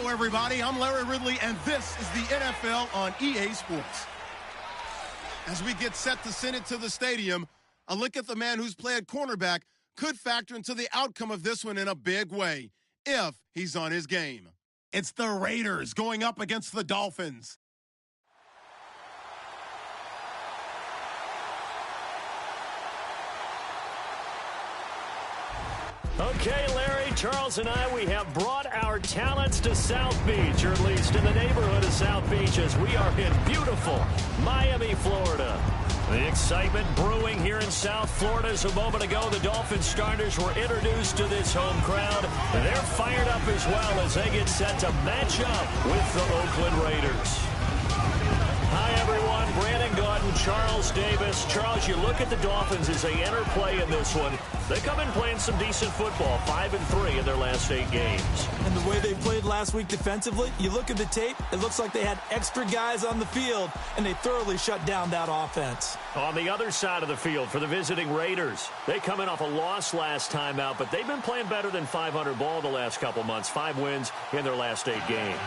Hello, everybody. I'm Larry Ridley, and this is the NFL on EA Sports. As we get set to send it to the stadium, a look at the man who's played cornerback could factor into the outcome of this one in a big way, if he's on his game. It's the Raiders going up against the Dolphins. Okay, Larry, Charles, and I, we have brought our talents to South Beach, or at least in the neighborhood of South Beach, as we are in beautiful Miami, Florida. The excitement brewing here in South Florida as a moment ago. The Dolphins starters were introduced to this home crowd. They're fired up as well as they get set to match up with the Oakland Raiders. Hi, everyone. Brandon Gaudin, Charles Davis. Charles, you look at the Dolphins as they enter play in this one. They come in playing some decent football, 5-3 in their last 8 games. And the way they played last week defensively, you look at the tape, it looks like they had extra guys on the field, and they thoroughly shut down that offense. On the other side of the field for the visiting Raiders, they come in off a loss last time out, but they've been playing better than 500 ball the last couple months. 5 wins in their last 8 games.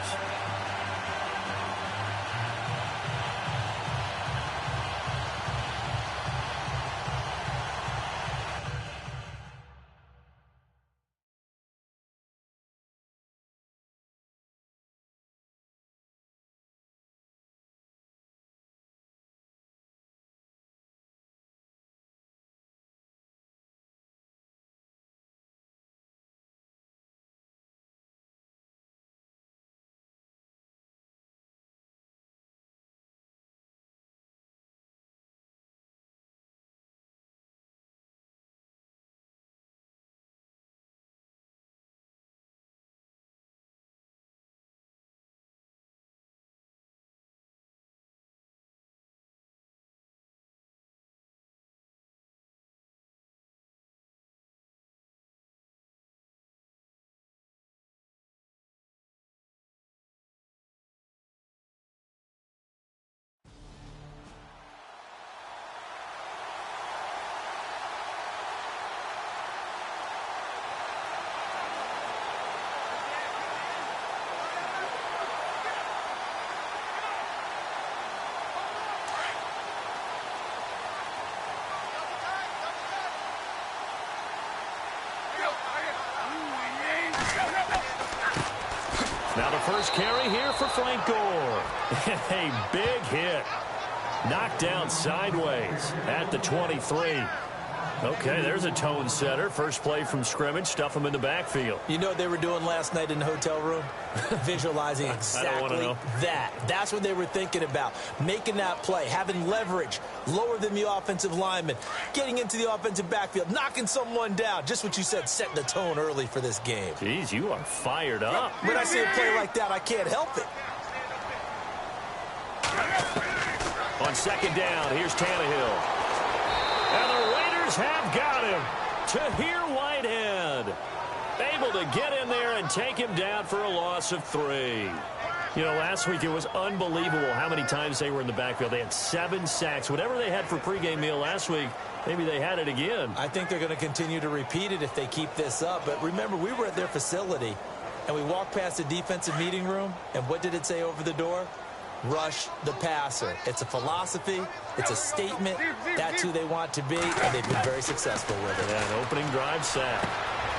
Now the first carry here for Frank Gore. A big hit. Knocked down sideways at the 23. Okay, there's a tone setter. First play from scrimmage. Stuff him in the backfield. You know what they were doing last night in the hotel room? Visualizing exactly that. That's what they were thinking about. Making that play, having leverage, lower than the offensive lineman, getting into the offensive backfield, knocking someone down. Just what you said, setting the tone early for this game. Jeez, you are fired up. When I see a play like that, I can't help it. On second down, here's Tannehill. And the Raiders have got him. Tahir Whitehead able to get in there and take him down for a loss of 3. You know, last week it was unbelievable how many times they were in the backfield. They had 7 sacks. Whatever they had for pregame meal last week, maybe they had it again. I think they're going to continue to repeat it if they keep this up. But remember, we were at their facility, and we walked past the defensive meeting room, and what did it say over the door? Rush the passer. It's a philosophy. It's a statement. That's who they want to be, and they've been very successful with it. Yeah, an opening drive sack.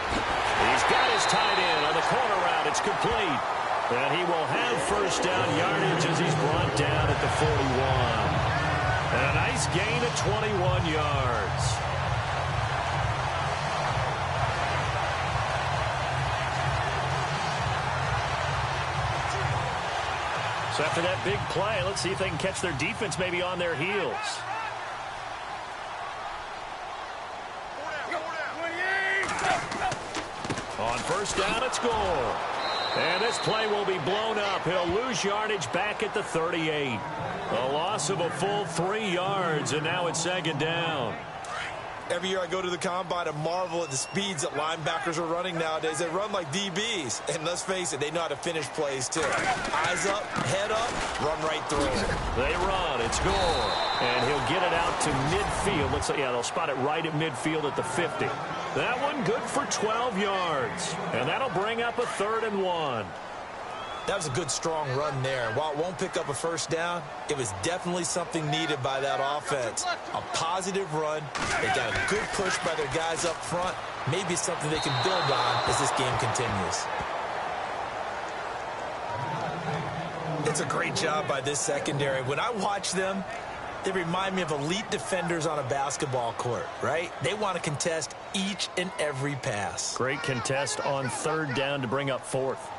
He's got his tight end on the corner route. It's complete. And he will have first down yardage as he's brought down at the 41. And a nice gain of 21 yards. So after that big play, let's see if they can catch their defense maybe on their heels. On first down, it's Gore. And this play will be blown up. He'll lose yardage back at the 38. A loss of a full 3 yards, and now it's second down. Every year I go to the combine and marvel at the speeds that linebackers are running nowadays. They run like DBs. And let's face it, they know how to finish plays, too. Eyes up, head up, run right through it. They run. It's Gore. And he'll get it out to midfield. Looks like, yeah, they'll spot it right at midfield at the 50. That one good for 12 yards. And that'll bring up a 3rd and 1. That was a good, strong run there. And while it won't pick up a first down, it was definitely something needed by that offense. A positive run. They got a good push by their guys up front. Maybe something they can build on as this game continues. It's a great job by this secondary. When I watch them, they remind me of elite defenders on a basketball court, right? They want to contest each and every pass. Great contest on third down to bring up fourth.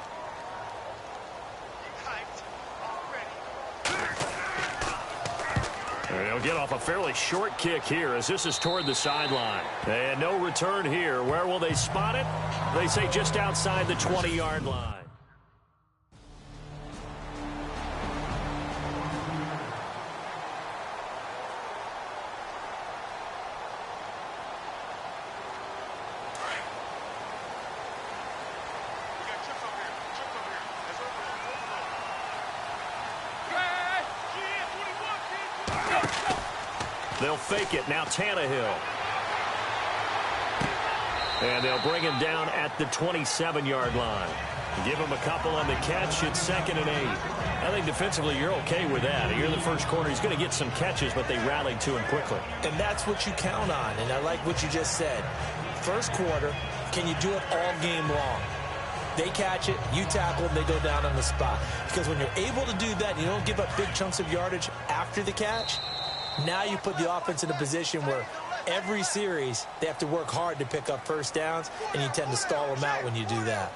They'll get off a fairly short kick here as this is toward the sideline. And no return here. Where will they spot it? They say just outside the 20-yard line. They'll fake it. Now Tannehill. And they'll bring him down at the 27-yard line. Give him a couple on the catch. It's 2nd and 8. I think defensively you're okay with that. You're in the first quarter. He's going to get some catches, but they rallied to him quickly. And that's what you count on. And I like what you just said. First quarter, can you do it all game long? They catch it, you tackle them, they go down on the spot. Because when you're able to do that, you don't give up big chunks of yardage after the catch. Now you put the offense in a position where every series they have to work hard to pick up first downs, and you tend to stall them out when you do that.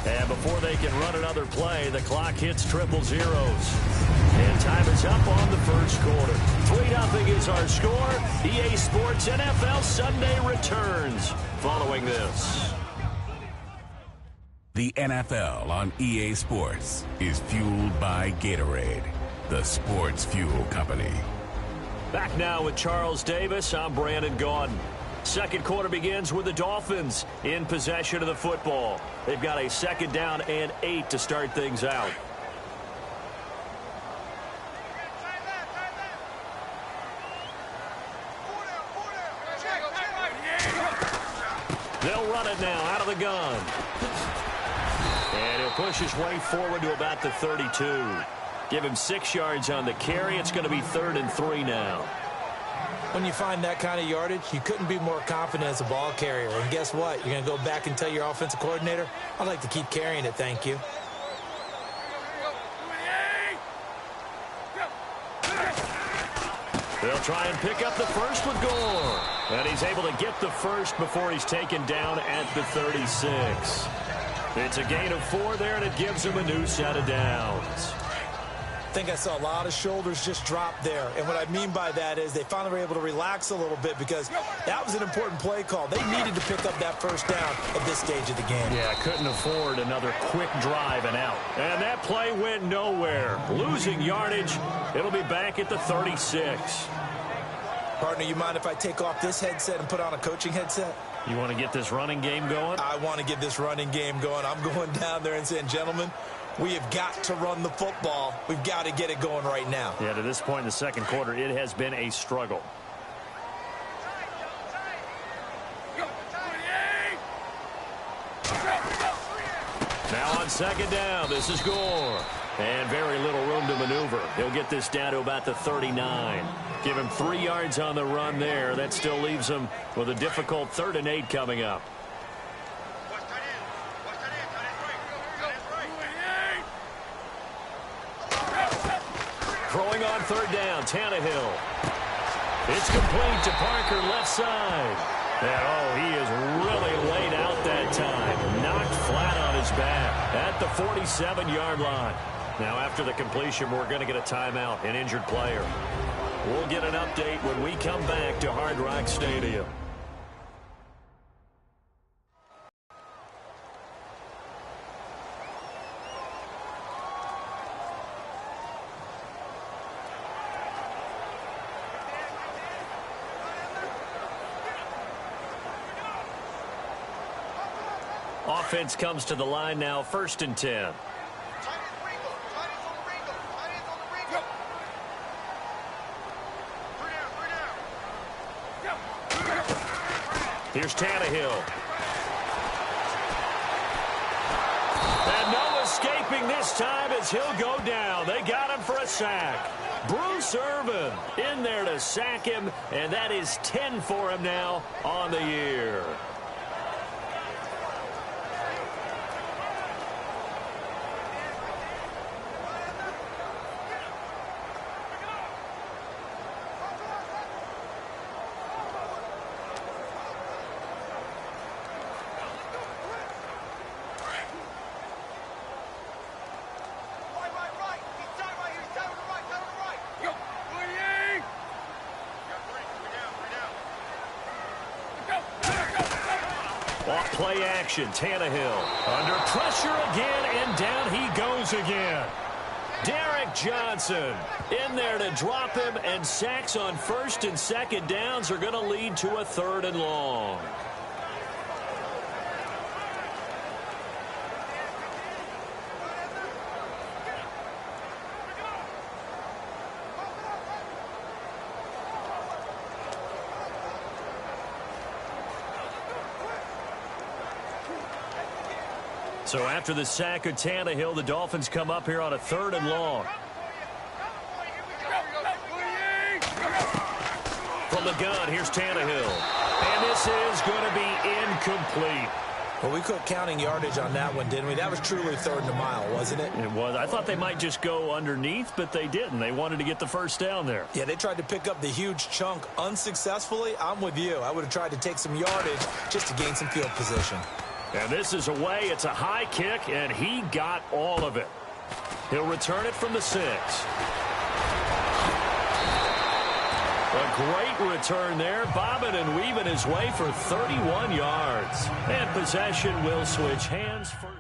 And before they can run another play, the clock hits triple zeros. And time is up on the first quarter. 3-0 is our score. EA Sports NFL Sunday returns following this. The NFL on EA Sports is fueled by Gatorade, the sports fuel company. Back now with Charles Davis. I'm Brandon Gaudin. Second quarter begins with the Dolphins in possession of the football. They've got a 2nd down and 8 to start things out. They'll run it now out of the gun. And he'll push his way forward to about the 32. Give him 6 yards on the carry. It's going to be 3rd and 3 now. When you find that kind of yardage, you couldn't be more confident as a ball carrier. And guess what? You're going to go back and tell your offensive coordinator, I'd like to keep carrying it, thank you. They'll try and pick up the first with Gore. And he's able to get the first before he's taken down at the 36. It's a gain of 4 there, and it gives him a new set of downs. I think I saw a lot of shoulders just drop there. And what I mean by that is they finally were able to relax a little bit because that was an important play call. They needed to pick up that first down at this stage of the game. Yeah, couldn't afford another quick drive and out. And that play went nowhere. Losing yardage. It'll be back at the 36. Partner, you mind if I take off this headset and put on a coaching headset? You want to get this running game going? I want to get this running game going. I'm going down there and saying, gentlemen, we have got to run the football. We've got to get it going right now. Yeah, to this point in the second quarter, it has been a struggle. Now on 2nd down, this is Gore. And very little room to maneuver. He'll get this down to about the 39. Give him 3 yards on the run there. That still leaves him with a difficult 3rd and 8 coming up. Throwing on 3rd down, Tannehill. It's complete to Parker, left side. And, oh, he is really laid out that time. Knocked flat on his back at the 47-yard line. Now, after the completion, we're going to get a timeout, an injured player. We'll get an update when we come back to Hard Rock Stadium. Offense comes to the line now, 1st and 10. Here's Tannehill. escaping this time as he'll go down. They got him for a sack. Bruce Irvin in there to sack him, and that is 10 for him now on the year. Off play action, Tannehill under pressure again, and down he goes again. Derek Johnson in there to drop him, and sacks on first and second downs are going to lead to a 3rd and long. So after the sack of Tannehill, the Dolphins come up here on a 3rd and long. From the gun, here's Tannehill. And this is going to be incomplete. Well, we quit counting yardage on that one, didn't we? That was truly 3rd and a mile, wasn't it? It was. I thought they might just go underneath, but they didn't. They wanted to get the first down there. Yeah, they tried to pick up the huge chunk unsuccessfully. I'm with you. I would have tried to take some yardage just to gain some field position. And this is away. It's a high kick, and he got all of it. He'll return it from the 6. A great return there, bobbing and weaving his way for 31 yards. And possession will switch hands first.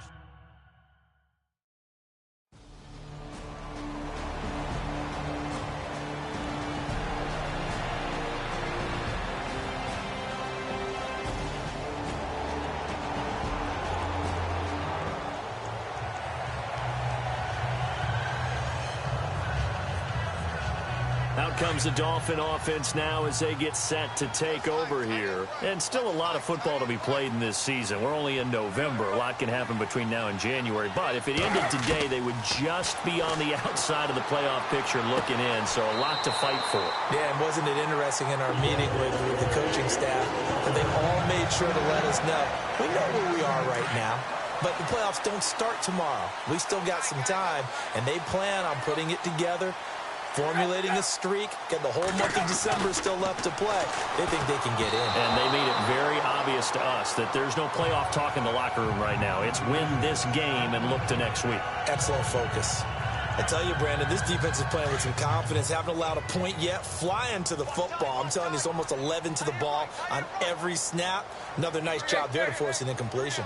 Out comes the Dolphin offense now as they get set to take over here. And still a lot of football to be played in this season. We're only in November. A lot can happen between now and January. But if it ended today, they would just be on the outside of the playoff picture looking in. So a lot to fight for. Yeah, and wasn't it interesting in our meeting with the coaching staff that they all made sure to let us know, we know where we are right now. But the playoffs don't start tomorrow. We still got some time, and they plan on putting it together, formulating a streak, get the whole month of December still left to play. They think they can get in. And they made it very obvious to us that there's no playoff talk in the locker room right now. It's win this game and look to next week. Excellent focus. I tell you, Brandon, this defense is playing with some confidence. Haven't allowed a point yet. Flying to the football. I'm telling you, it's almost 11 to the ball on every snap. Another nice job there to force an incompletion.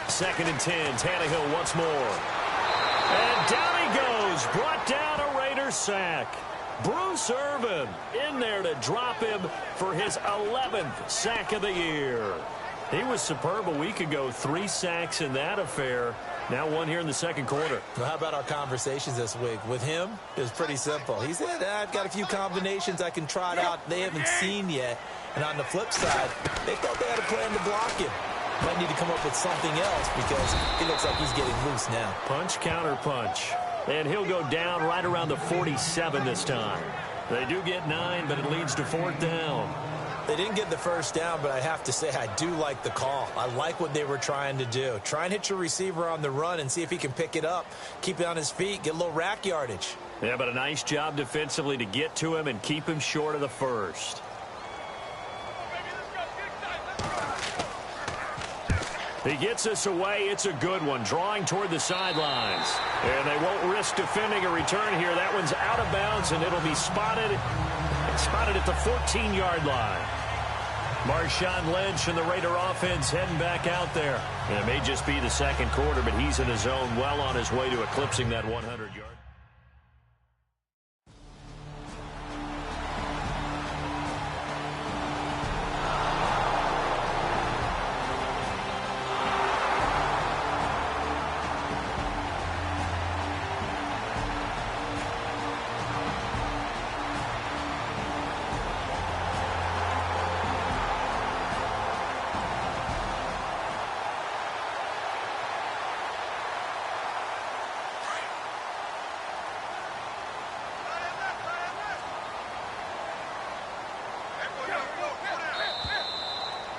2nd and 10. Tannehill once more. And down he goes. Brought down a Raiders sack. Bruce Irvin in there to drop him for his 11th sack of the year. He was superb a week ago. 3 sacks in that affair. Now 1 here in the 2nd quarter. Well, how about our conversations this week? With him, it was pretty simple. He said, I've got a few combinations I can try out they haven't seen yet. And on the flip side, they thought they had a plan to block him. Might need to come up with something else because it looks like he's getting loose now. Punch, counter punch. And he'll go down right around the 47 this time. They do get 9, but it leads to 4th down. They didn't get the first down, but I have to say I do like the call. I like what they were trying to do. Try and hit your receiver on the run and see if he can pick it up, keep it on his feet, get a little rack yardage. Yeah, but a nice job defensively to get to him and keep him short of the first. He gets us away. It's a good one. Drawing toward the sidelines. And they won't risk defending a return here. That one's out of bounds, and it'll be spotted at the 14-yard line. Marshawn Lynch and the Raider offense heading back out there. And it may just be the 2nd quarter, but he's in his zone, well on his way to eclipsing that 100-yard.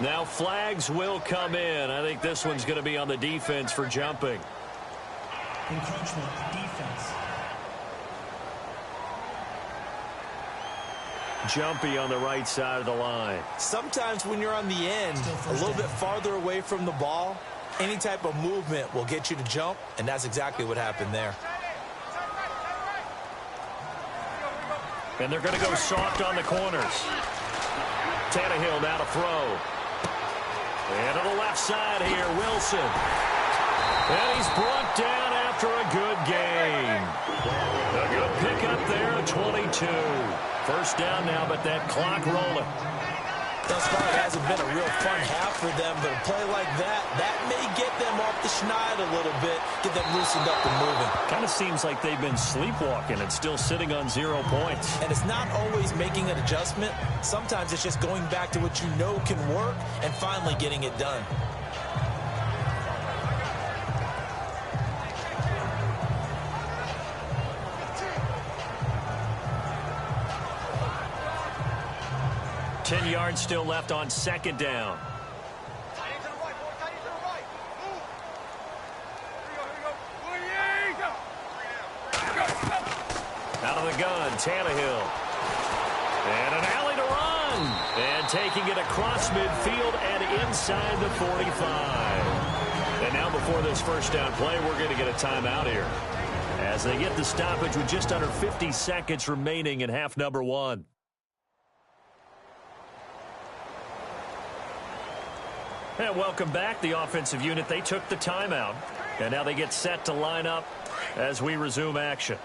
Now flags will come in. I think this one's going to be on the defense for jumping. Encroachment, defense. Jumpy on the right side of the line. Sometimes when you're on the end, a little bit farther away from the ball, any type of movement will get you to jump, and that's exactly what happened there. And they're going to go soft on the corners. Tannehill now to throw. And to the left side here, Wilson. And he's brought down after a good gain. A good pickup there at 22. First down now, but that clock rolling. Thus far, it hasn't been a real fun half for them, but a play like that may get them off the schneid a little bit, get them loosened up and moving. Kind of seems like they've been sleepwalking and still sitting on 0 points. And it's not always making an adjustment. Sometimes it's just going back to what you know can work and finally getting it done. Ten yards still left on second down. Out of the gun, Tannehill. And an alley to run. And taking it across midfield and inside the 45. And now before this first down play, we're going to get a timeout here, as they get the stoppage with just under 50 seconds remaining in half number 1. And welcome back. The offensive unit, they took the timeout. And now they get set to line up as we resume action.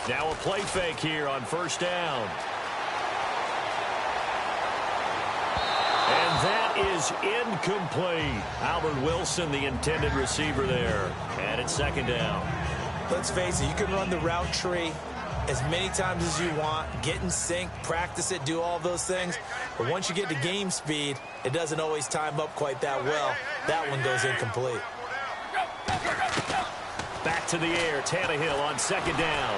Now a play fake here on first down. And that is incomplete. Albert Wilson, the intended receiver there. And it's second down. Let's face it, you can run the route tree as many times as you want, get in sync, practice it, do all those things. But once you get to game speed, it doesn't always time up quite that well. That one goes incomplete. Back to the air, Tannehill on second down.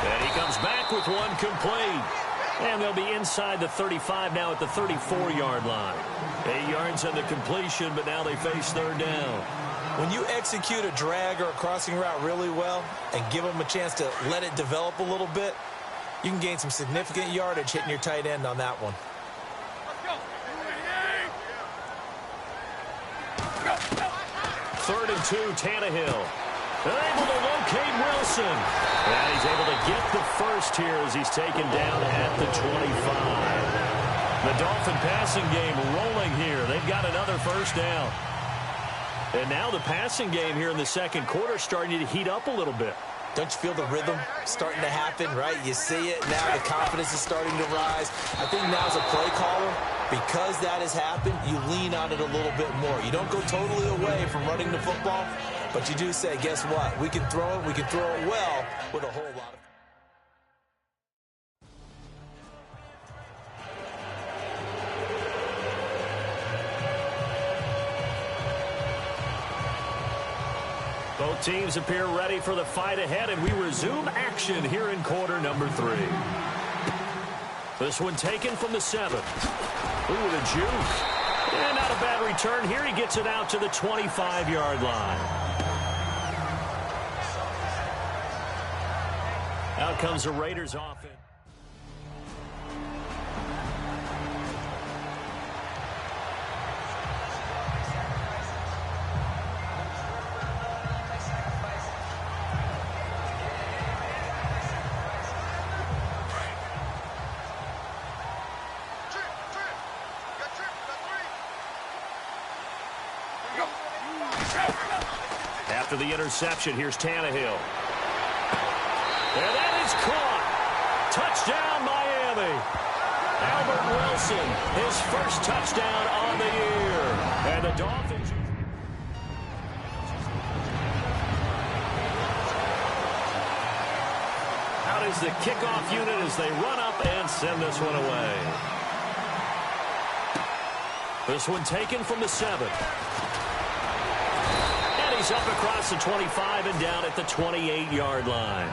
And he comes back with one complete. And they'll be inside the 35 now at the 34-yard line. 8 yards on the completion, but now they face third down. When you execute a drag or a crossing route really well and give them a chance to let it develop a little bit, you can gain some significant yardage hitting your tight end on that one. Third and 2, Tannehill. They're able to locate Wilson. And he's able to get the first here as he's taken down at the 25. The Dolphin passing game rolling here. They've got another first down. And now the passing game here in the second quarter starting to heat up a little bit. Don't you feel the rhythm starting to happen, right? You see it now, the confidence is starting to rise. I think now as a play caller, because that has happened, you lean on it a little bit more. You don't go totally away from running the football, but you do say, guess what? We can throw it well with a whole lot of... Both teams appear ready for the fight ahead, and we resume action here in quarter number 3. This one taken from the 7. Ooh, the juke. And not a bad return here. He gets it out to the 25-yard line. Out comes the Raiders offense. After the interception, here's Tannehill. And that is caught. Touchdown, Miami. Albert Wilson, his first touchdown on the year. And the Dolphins... Out is the kickoff unit as they run up and send this one away. This one taken from the 7. He's up across the 25 and down at the 28-yard line.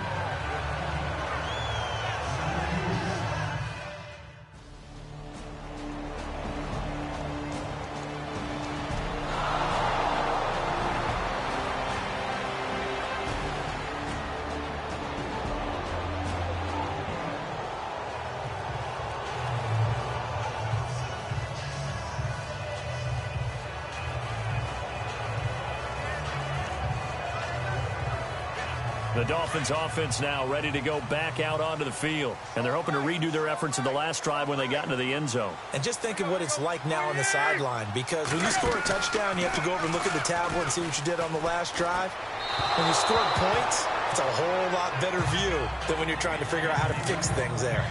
The Dolphins offense now ready to go back out onto the field. And they're hoping to redo their efforts in the last drive when they got into the end zone. And just think of what it's like now on the sideline, because when you score a touchdown, you have to go over and look at the tablet and see what you did on the last drive. When you score points, it's a whole lot better view than when you're trying to figure out how to fix things there.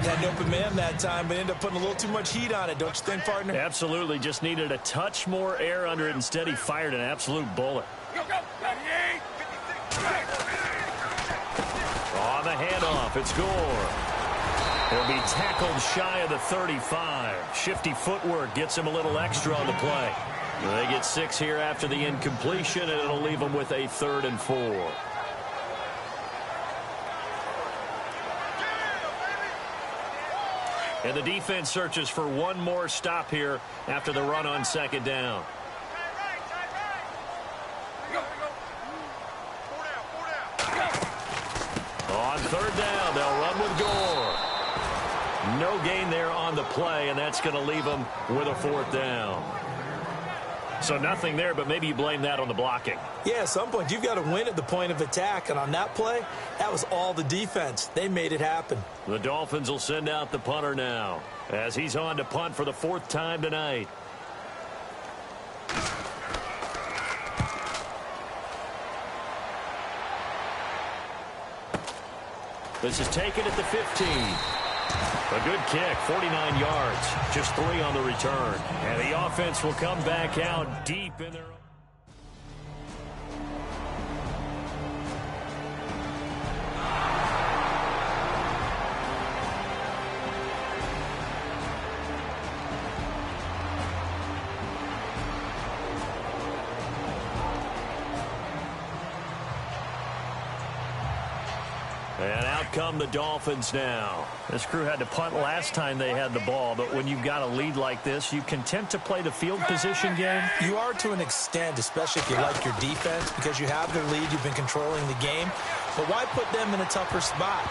Had an open man that time, but ended up putting a little too much heat on it, don't you think, partner? Absolutely. Just needed a touch more air under it. Instead, he fired an absolute bullet. On the handoff, it's Gore. He'll be tackled shy of the 35. Shifty footwork gets him a little extra on the play. They get 6 here after the incompletion, and it'll leave them with a 3rd and 4. And the defense searches for one more stop here after the run on 2nd down. On 3rd down, they'll run with Gore. No gain there on the play, and that's going to leave them with a 4th down. So nothing there, but maybe you blame that on the blocking. Yeah, at some point, you've got to win at the point of attack, and on that play, that was all the defense. They made it happen. The Dolphins will send out the punter now as he's on to punt for the 4th time tonight. This is taken at the 15. A good kick, 49 yards, just 3 on the return. And the offense will come back out deep in their own. And out come the Dolphins now. This crew had to punt last time they had the ball, but when you've got a lead like this, you content to play the field position game? You are to an extent, especially if you like your defense, because you have the lead, you've been controlling the game. But why put them in a tougher spot?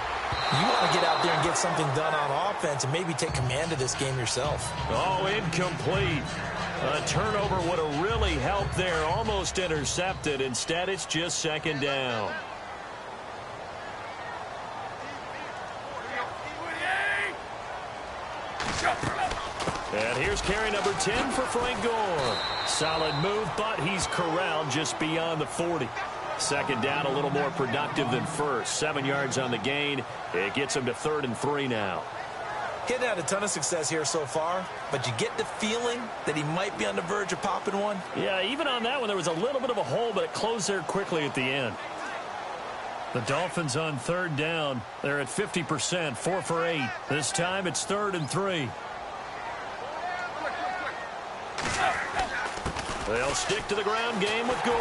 You want to get out there and get something done on offense and maybe take command of this game yourself. Oh, incomplete. A turnover would have really helped there, almost intercepted. Instead, it's just 2nd down. And here's carry number 10 for Frank Gore. Solid move, but he's corralled just beyond the 40. 2nd down, a little more productive than first. 7 yards on the gain. It gets him to 3rd and 3 now. He hadn't had a ton of success here so far, but you get the feeling that he might be on the verge of popping one. Yeah, even on that one, there was a little bit of a hole, but it closed there quickly at the end. The Dolphins on 3rd down. They're at 50%, 4 for 8. This time it's 3rd and 3. They'll stick to the ground game with Gore.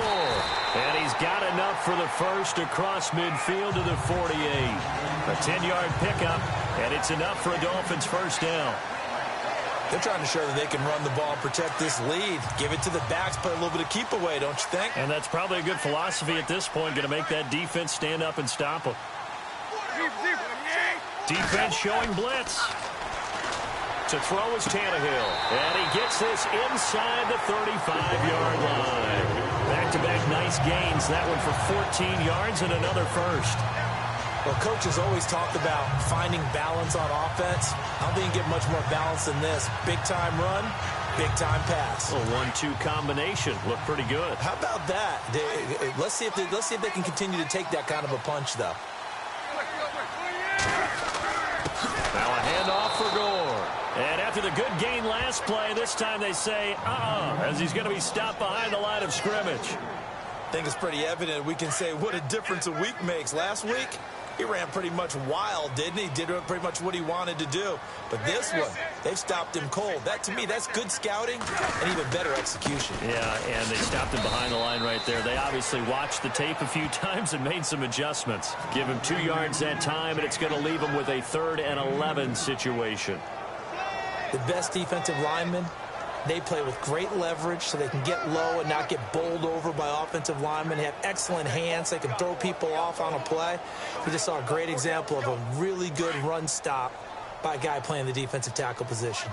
And he's got enough for the first across midfield to the 48. A 10-yard pickup, and it's enough for a Dolphins 1st down. They're trying to show that they can run the ball, protect this lead. Give it to the backs, play a little bit of keep away, don't you think? And that's probably a good philosophy at this point, going to make that defense stand up and stop them. Defense showing blitz. To throw is Tannehill. And he gets this inside the 35-yard line. Back-to-back nice gains. That one for 14 yards and another first. Well, coaches always talked about finding balance on offense. I don't think you get much more balance than this. Big-time run, big-time pass. A 1-2 combination. Looked pretty good. How about that? Let's see if they can continue to take that kind of a punch, though. Now a handoff for Gore. And after the good gain last play, this time they say, as he's going to be stopped behind the line of scrimmage. I think it's pretty evident we can say what a difference a week makes. Last week, he ran pretty much wild, didn't he? Did pretty much what he wanted to do. But this one, they've stopped him cold. That, to me, that's good scouting and even better execution. Yeah, and they stopped him behind the line right there. They obviously watched the tape a few times and made some adjustments. Give him 2 yards that time, and it's going to leave him with a 3rd and 11 situation. The best defensive linemen, they play with great leverage so they can get low and not get bowled over by offensive linemen. They have excellent hands. They can throw people off on a play. We just saw a great example of a really good run stop by a guy playing the defensive tackle position.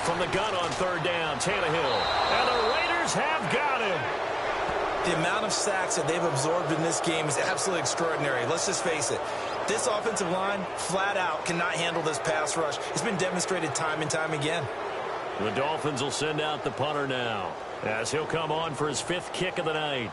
From the gun on 3rd down, Tannehill. And the Raiders have got him. The amount of sacks that they've absorbed in this game is absolutely extraordinary. Let's just face it. This offensive line, flat out, cannot handle this pass rush. It's been demonstrated time and time again. The Dolphins will send out the punter now, as he'll come on for his 5th kick of the night.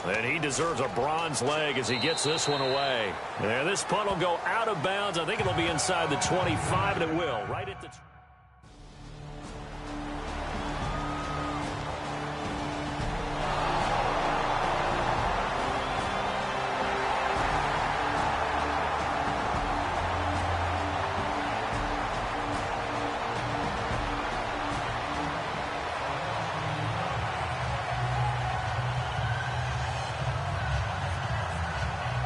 And he deserves a bronze leg as he gets this one away. And this punt will go out of bounds. I think it'll be inside the 25, and it will. Right at the...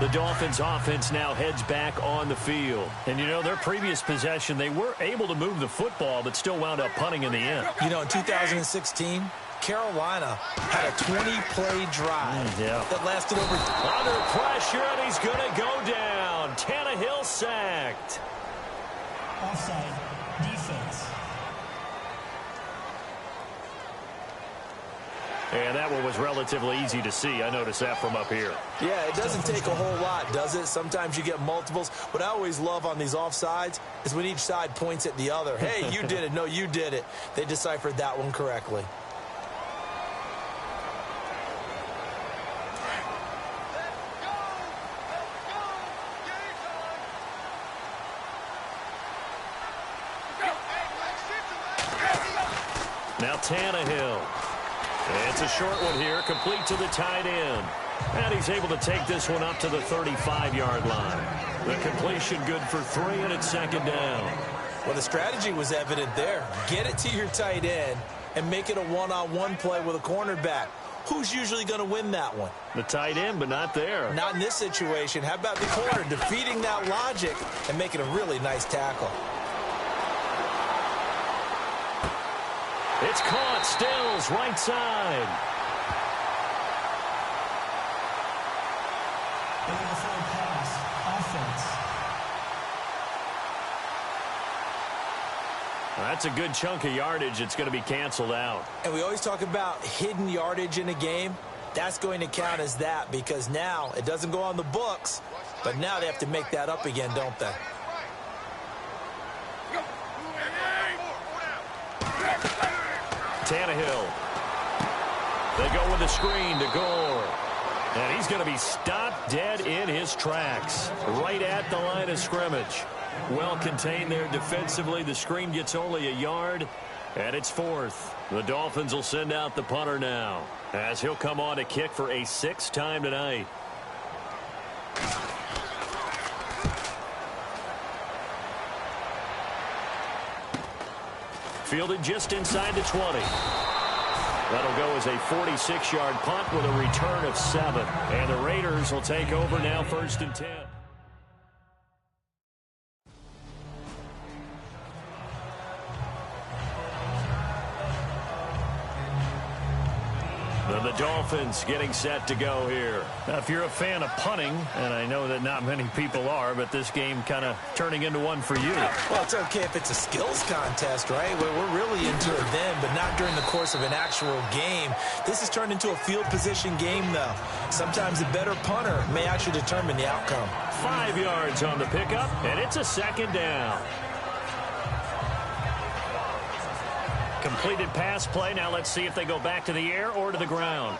The Dolphins offense now heads back on the field. And, you know, their previous possession, they were able to move the football, but still wound up punting in the end. You know, in 2016, Carolina had a 20-play drive that lasted over... Under pressure, and he's going to go down. Tannehill sacked. Offside. Defense. And that one was relatively easy to see. I noticed that from up here. Yeah, it doesn't take a whole lot, does it? Sometimes you get multiples. What I always love on these offsides is when each side points at the other. Hey, you did it. No, you did it. They deciphered that one correctly. Now Tannehill. It's a short one here, complete to the tight end. And he's able to take this one up to the 35-yard line. The completion good for 3, and it's 2nd down. Well, the strategy was evident there. Get it to your tight end and make it a one-on-one play with a cornerback. Who's usually going to win that one? The tight end, but not there. Not in this situation. How about the corner defeating that logic and making a really nice tackle? It's caught. Stills, right side. Pass. Offense. That's a good chunk of yardage. It's going to be canceled out. And we always talk about hidden yardage in a game. That's going to count as that because now it doesn't go on the books, but now they have to make that up again, don't they? Tannehill. They go with a screen to Gore. And he's going to be stopped dead in his tracks. Right at the line of scrimmage. Well contained there defensively. The screen gets only a yard. And it's 4th. The Dolphins will send out the punter now, as he'll come on to kick for a 6th time tonight. Fielded just inside the 20. That'll go as a 46-yard punt with a return of 7. And the Raiders will take over now, 1st and 10. And the Dolphins getting set to go here. Now, if you're a fan of punting, and I know that not many people are, but this game kind of turning into one for you. Well, it's okay if it's a skills contest, right? We're really into it then, but not during the course of an actual game. This has turned into a field position game, though. Sometimes the better punter may actually determine the outcome. 5 yards on the pickup, and it's a 2nd down. Completed pass play. Now let's see if they go back to the air or to the ground.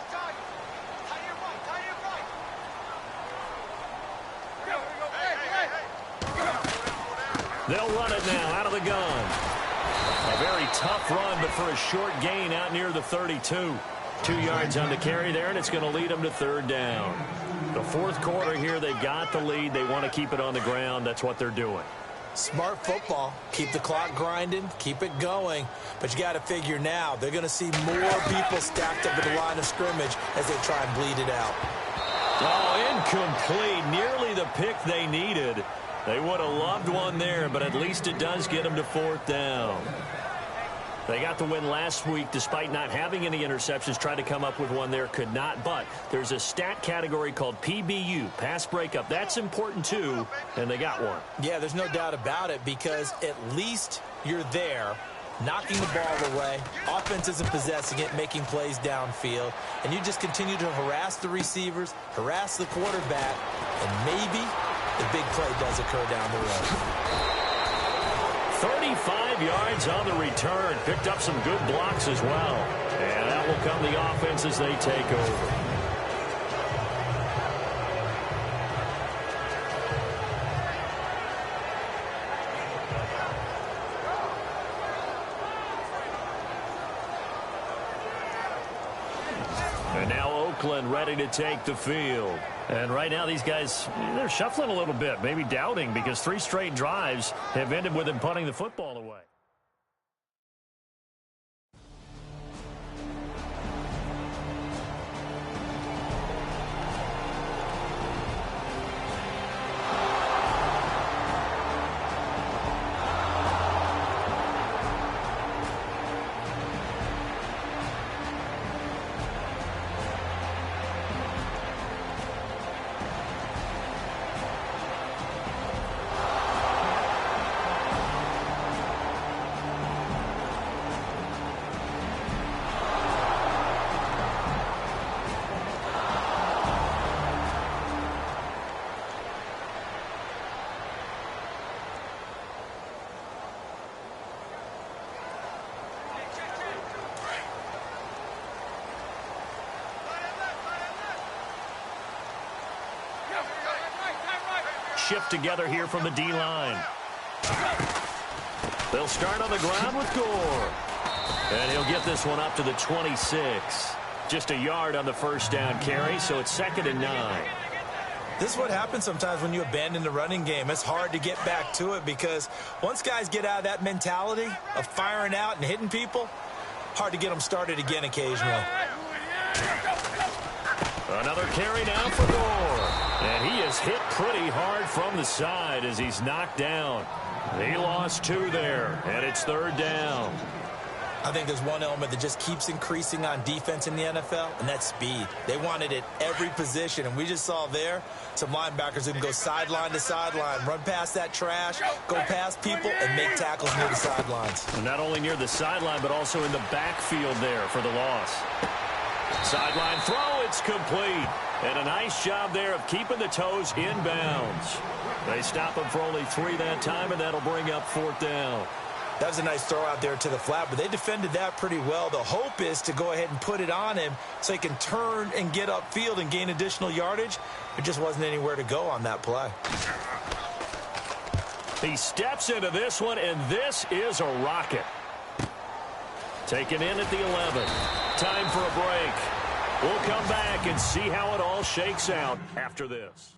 They'll run it now out of the gun. A very tough run, but for a short gain out near the 32. 2 yards on the carry there, and it's going to lead them to third down. The fourth quarter here, they've got the lead. They want to keep it on the ground. That's what they're doing. Smart football. Keep the clock grinding. Keep it going. But you got to figure now, they're going to see more people stacked up at the line of scrimmage as they try and bleed it out. Oh, incomplete. Nearly the pick they needed. They would have loved one there, but at least it does get them to fourth down. They got the win last week despite not having any interceptions. Tried to come up with one there, could not. But there's a stat category called PBU, pass breakup. That's important too, and they got one. Yeah, there's no doubt about it because at least you're there, knocking the ball away. Offense isn't possessing it, making plays downfield. And you just continue to harass the receivers, harass the quarterback, and maybe the big play does occur down the road. 35 yards on the return. Picked up some good blocks as well. And that will come the offense as they take over. And now Oakland ready to take the field. And right now these guys, they're shuffling a little bit, maybe doubting, because 3 straight drives have ended with them punting the football away. Shift together here from the D-line. They'll start on the ground with Gore. And he'll get this one up to the 26. Just a yard on the first down carry, so it's 2nd and 9. This is what happens sometimes when you abandon the running game. It's hard to get back to it because once guys get out of that mentality of firing out and hitting people, hard to get them started again occasionally. Another carry now for Gore. And he is hit pretty hard from the side as he's knocked down. He lost 2 there, and it's 3rd down. I think there's one element that just keeps increasing on defense in the NFL, and that's speed. They want it at every position, and we just saw there some linebackers who can go sideline to sideline, run past that trash, go past people, and make tackles near the sidelines. And not only near the sideline, but also in the backfield there for the loss. Sideline throw, it's complete. And a nice job there of keeping the toes inbounds. They stop him for only 3 that time, and that'll bring up 4th down. That was a nice throw out there to the flat, but they defended that pretty well. The hope is to go ahead and put it on him so he can turn and get upfield and gain additional yardage. It just wasn't anywhere to go on that play. He steps into this one, and this is a rocket. Taken in at the 11. Time for a break. We'll come back and see how it all shakes out after this.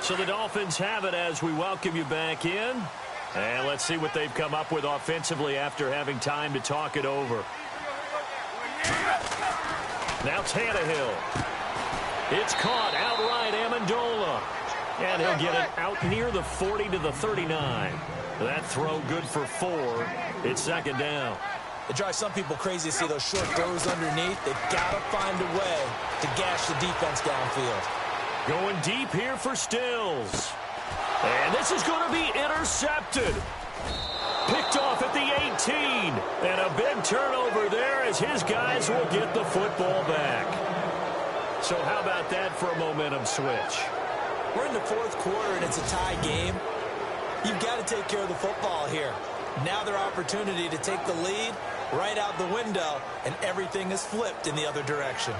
So the Dolphins have it as we welcome you back in. And let's see what they've come up with offensively after having time to talk it over. Now Tannehill. It's caught outright, Amendola. And he'll get it out near the 40 to the 39. That throw good for 4. It's 2nd down. It drives some people crazy to see those short throws underneath. They've got to find a way to gash the defense downfield. Going deep here for Stills. And this is going to be intercepted. Picked off at the 18. And a big turnover there as his guys will get the football back. So how about that for a momentum switch? We're in the fourth quarter, and it's a tie game. You've got to take care of the football here. Now their opportunity to take the lead right out the window, and everything is flipped in the other direction.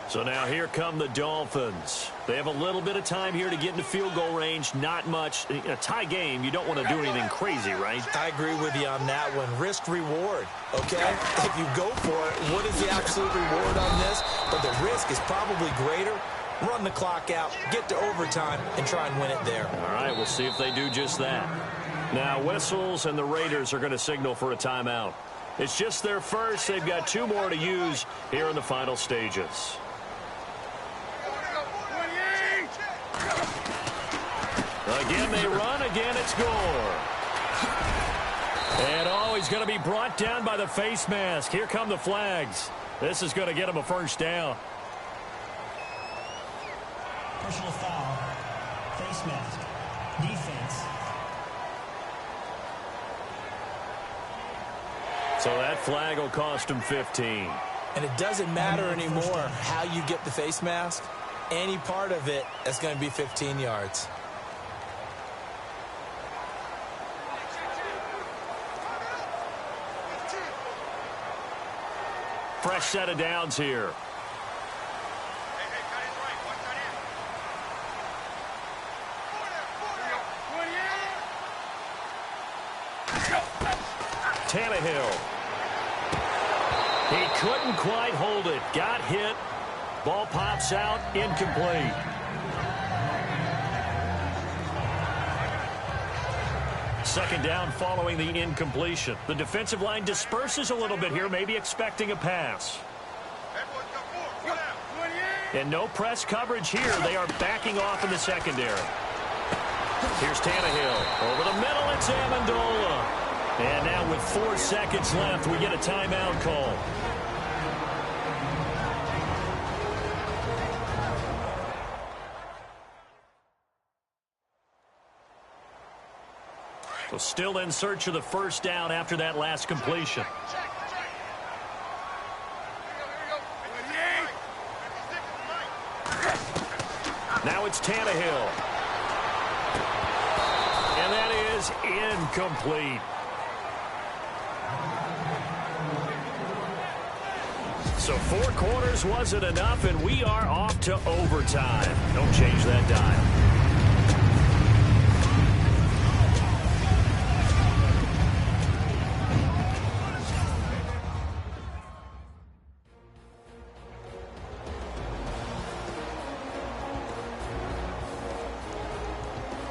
So now here come the Dolphins. They have a little bit of time here to get into field goal range. Not much. In a tie game, you don't want to do anything crazy, right? I agree with you on that one. Risk reward, okay? If you go for it, what is the absolute reward on this? But the risk is probably greater. Run the clock out, get to overtime, and try and win it there. All right, we'll see if they do just that. Now, Whistles and the Raiders are going to signal for a timeout. It's just their first. They've got 2 more to use here in the final stages. Again, they run. Again, it's Gore. And, he's going to be brought down by the face mask. Here come the flags. This is going to get him a first down. Personal foul. Face mask. Defense. So that flag will cost him 15. And it doesn't matter anymore how you get the face mask. Any part of it is going to be 15 yards. Fresh set of downs here. Tannehill. He couldn't quite hold it. Got hit. Ball pops out. Incomplete. Second down following the incompletion. The defensive line disperses a little bit here, maybe expecting a pass. And no press coverage here. They are backing off in the secondary. Here's Tannehill. Over the middle, it's Amendola. And now with 4 seconds left, we get a timeout call. So still in search of the first down after that last completion. Now it's Tannehill. And that is incomplete. So 4 quarters wasn't enough, and we are off to overtime. Don't change that dial.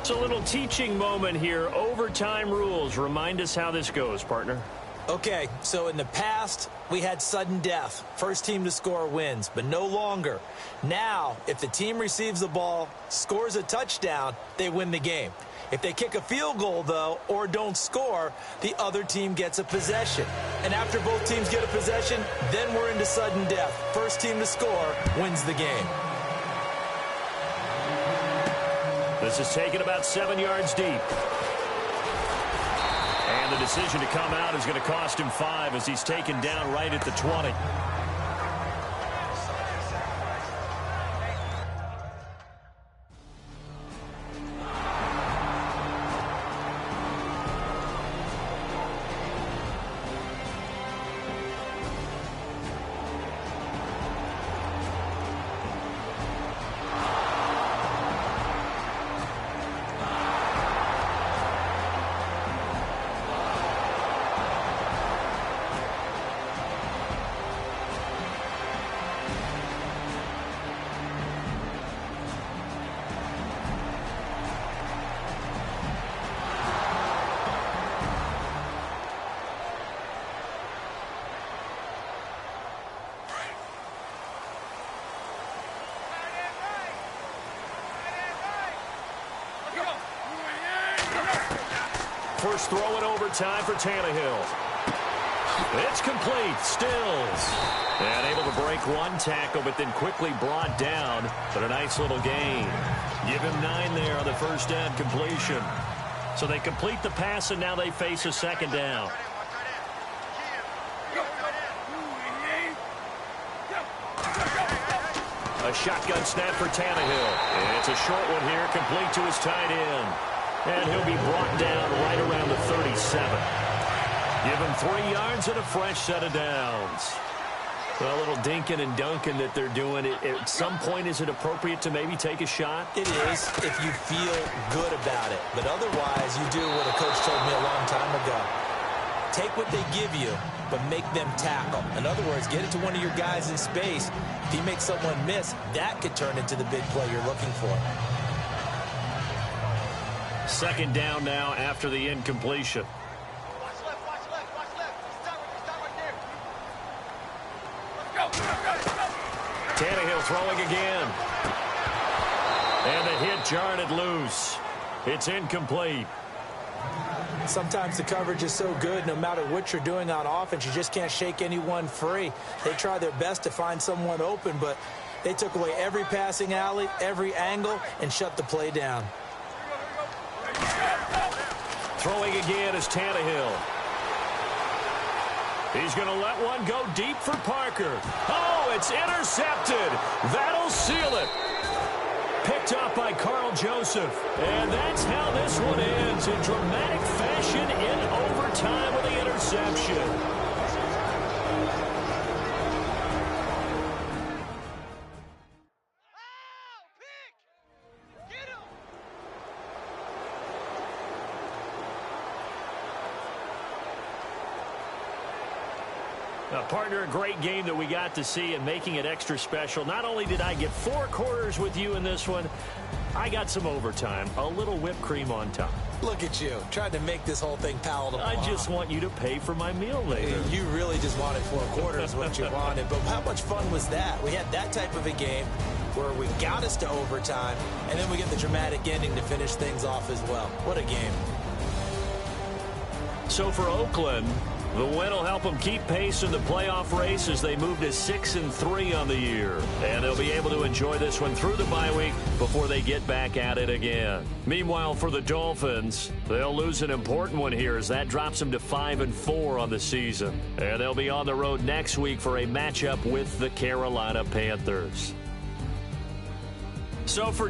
It's a little teaching moment here. Overtime rules. Remind us how this goes, partner. Okay, so in the past, we had sudden death. First team to score wins, but no longer. Now, if the team receives the ball, scores a touchdown, they win the game. If they kick a field goal, though, or don't score, the other team gets a possession. And after both teams get a possession, then we're into sudden death. First team to score wins the game. This is taken about 7 yards deep. And the decision to come out is going to cost him 5 as he's taken down right at the 20. forced throw in overtime for Tannehill. It's complete. Stills. And able to break one tackle, but then quickly brought down. But a nice little gain. Give him 9 there on the first down completion. So they complete the pass, and now they face a second down. A shotgun snap for Tannehill. It's a short one here, complete to his tight end. And he'll be brought down right around the 37. Give him 3 yards and a fresh set of downs. Well, a little dinking and dunking that they're doing. At some point, is it appropriate to maybe take a shot? It is if you feel good about it. But otherwise, you do what a coach told me a long time ago. Take what they give you, but make them tackle. In other words, get it to one of your guys in space. If he makes someone miss, that could turn into the big play you're looking for. Second down now after the incompletion. Tannehill throwing again. And the hit jarred it loose. It's incomplete. Sometimes the coverage is so good, no matter what you're doing on offense, you just can't shake anyone free. They try their best to find someone open, but they took away every passing alley, every angle, and shut the play down. Throwing again is Tannehill. He's going to let one go deep for Parker. Oh, it's intercepted. That'll seal it. Picked up by Carl Joseph. And that's how this one ends in dramatic fashion in overtime with the interception. Partner, a great game that we got to see and making it extra special. Not only did I get 4 quarters with you in this one, I got some overtime, a little whipped cream on top. Look at you, trying to make this whole thing palatable. I just want you to pay for my meal later. You really just wanted 4 quarters, what you wanted. But how much fun was that? We had that type of a game where we got us to overtime, and then we get the dramatic ending to finish things off as well. What a game. So for Oakland, the win will help them keep pace in the playoff race as they move to 6-3 on the year. And they'll be able to enjoy this one through the bye week before they get back at it again. Meanwhile, for the Dolphins, they'll lose an important one here as that drops them to 5-4 on the season. And they'll be on the road next week for a matchup with the Carolina Panthers. So for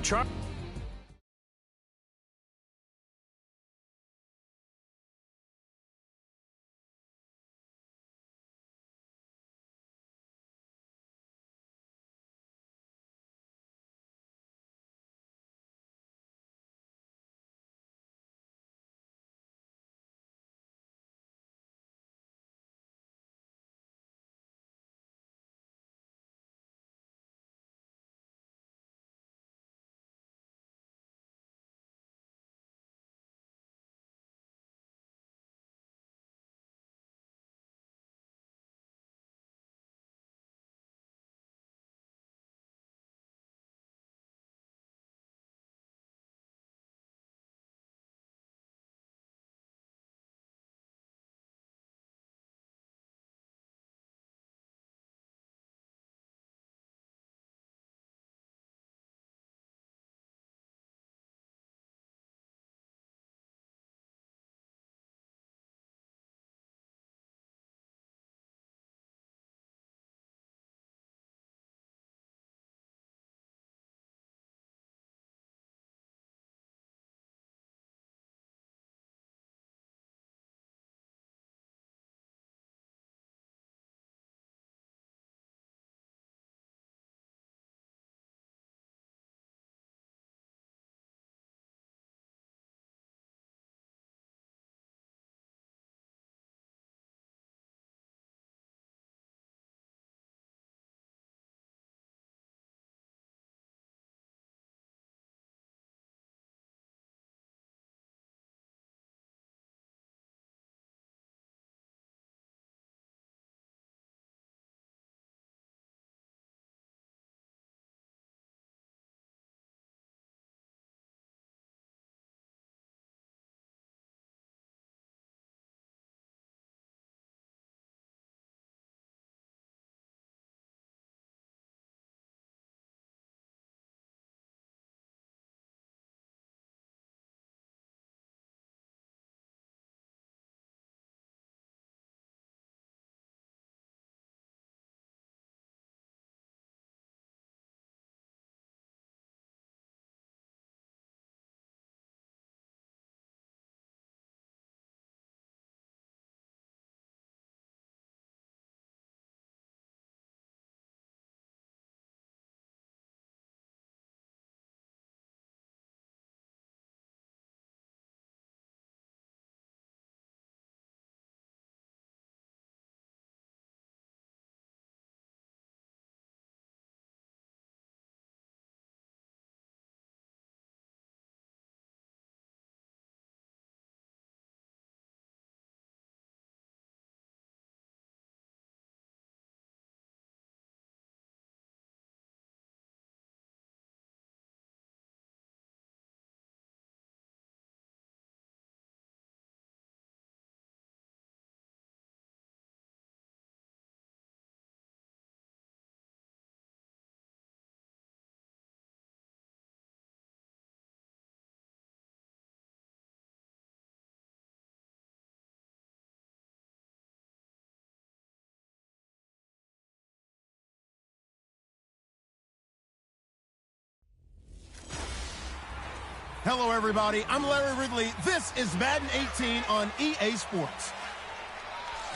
Hello, everybody. I'm Larry Ridley. This is Madden 18 on EA Sports.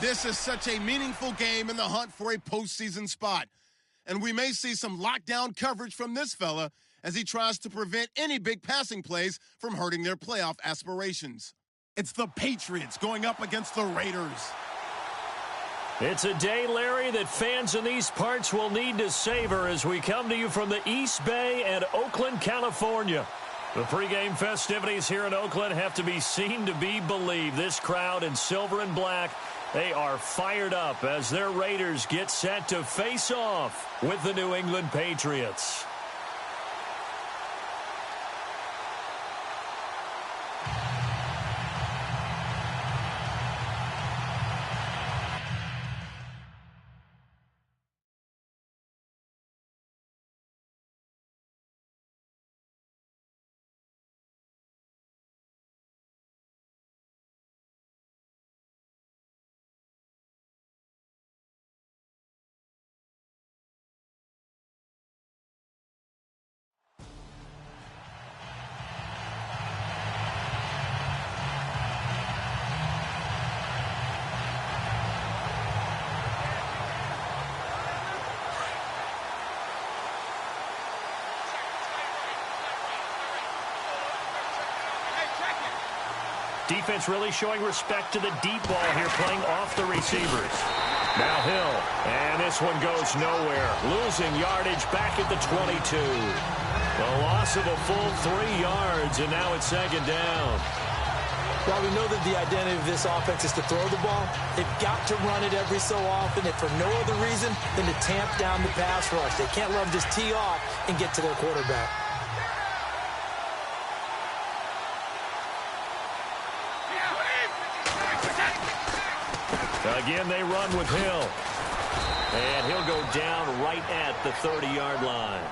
This is such a meaningful game in the hunt for a postseason spot. And we may see some lockdown coverage from this fella as he tries to prevent any big passing plays from hurting their playoff aspirations. It's the Patriots going up against the Raiders. It's a day, Larry, that fans in these parts will need to savor as we come to you from the East Bay and Oakland, California. The pregame festivities here in Oakland have to be seen to be believed. This crowd in silver and black, they are fired up as their Raiders get set to face off with the New England Patriots. Defense really showing respect to the deep ball here, playing off the receivers. Now Hill, and this one goes nowhere. Losing yardage back at the 22. A loss of a full 3 yards, and now it's second down. While we know that the identity of this offense is to throw the ball, they've got to run it every so often, if for no other reason than to tamp down the pass rush. They can't let them just tee off and get to their quarterback. Again, they run with Hill. And he'll go down right at the 30-yard line.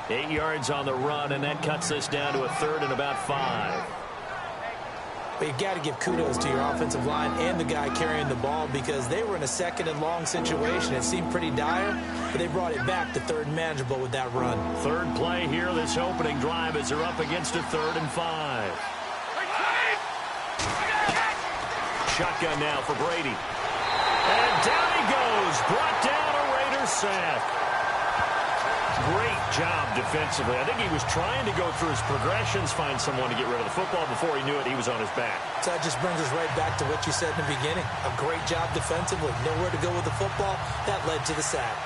8 yards on the run, and that cuts this down to a third and about 5. But you've got to give kudos to your offensive line and the guy carrying the ball because they were in a second and long situation. It seemed pretty dire, but they brought it back to third and manageable with that run. Third play here, this opening drive, as they're up against a 3rd and 5. Shotgun now for Brady. And down he goes, brought down a Raiders sack. Great job defensively. I think he was trying to go through his progressions, find someone to get rid of the football. Before he knew it, he was on his back. So that just brings us right back to what you said in the beginning. A great job defensively. Nowhere to go with the football. That led to the sack.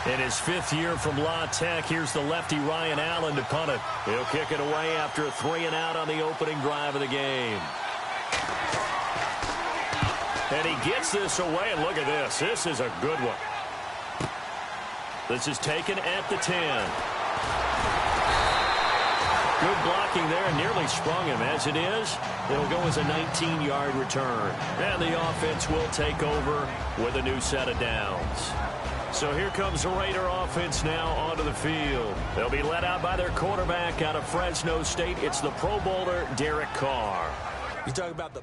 In his 5th year from La Tech, here's the lefty Ryan Allen to punt it. He'll kick it away after a 3-and-out on the opening drive of the game. And he gets this away, and look at this. This is a good one. This is taken at the 10. Good blocking there, and nearly sprung him. As it is, it'll go as a 19-yard return. And the offense will take over with a new set of downs. So here comes the Raider offense now onto the field. They'll be led out by their quarterback out of Fresno State. It's the Pro Bowler, Derek Carr. You talk about the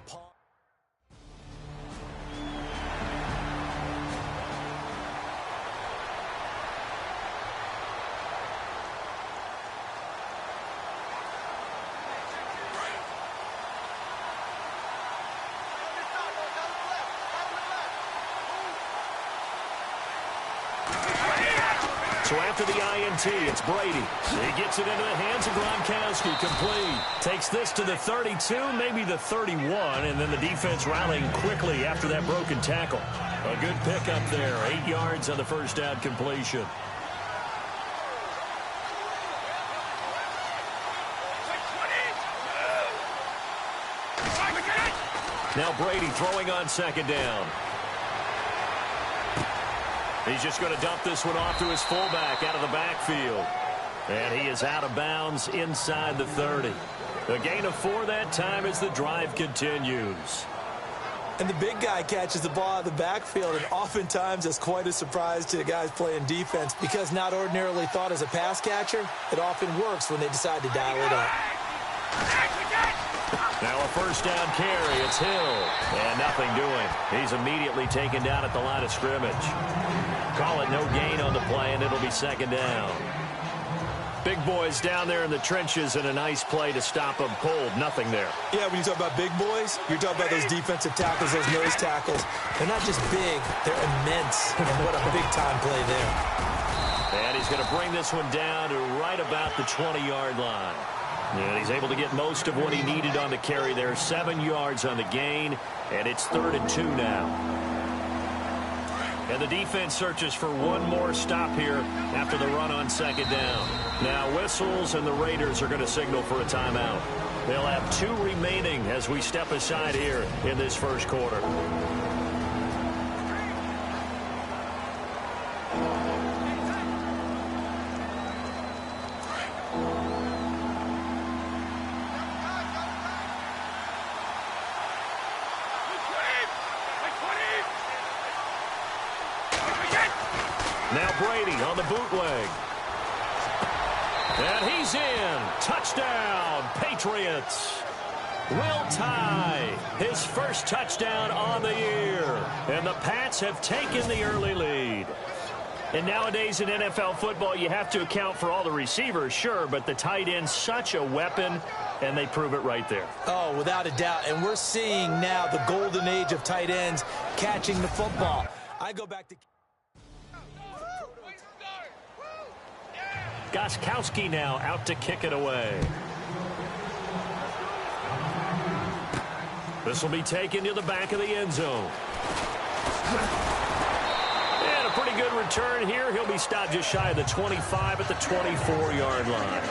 So after the INT, it's Brady. He gets it into the hands of Gronkowski, complete. Takes this to the 32, maybe the 31, and then the defense rallying quickly after that broken tackle. A good pickup there, 8 yards on the first down completion. Now Brady throwing on second down. He's just going to dump this one off to his fullback out of the backfield. And he is out of bounds inside the 30. A gain of 4 that time as the drive continues. And the big guy catches the ball out of the backfield, and oftentimes it's quite a surprise to the guys playing defense because not ordinarily thought as a pass catcher, it often works when they decide to dial it up. Now a first down carry. It's Hill. And nothing doing. He's immediately taken down at the line of scrimmage. Call it no gain on the play, and it'll be second down. Big boys down there in the trenches, and a nice play to stop them cold. Nothing there. Yeah, when you talk about big boys, you're talking about those defensive tackles, those nose tackles. They're not just big, they're immense. And what a big-time play there. And he's going to bring this one down to right about the 20-yard line. And he's able to get most of what he needed on the carry there. 7 yards on the gain, and it's 3rd and 2 now. And the defense searches for one more stop here after the run on 2nd down. Now whistles, and the Raiders are going to signal for a timeout. They'll have 2 remaining as we step aside here in this first quarter. Now Brady on the bootleg. And he's in. Touchdown, Patriots. Will tie his first touchdown on the year. And the Pats have taken the early lead. And nowadays in NFL football, you have to account for all the receivers, sure, but the tight end's such a weapon, and they prove it right there. Oh, without a doubt. And we're seeing now the golden age of tight ends catching the football. I go back to... Gostkowski now out to kick it away. This will be taken to the back of the end zone. And a pretty good return here. He'll be stopped just shy of the 25 at the 24-yard line.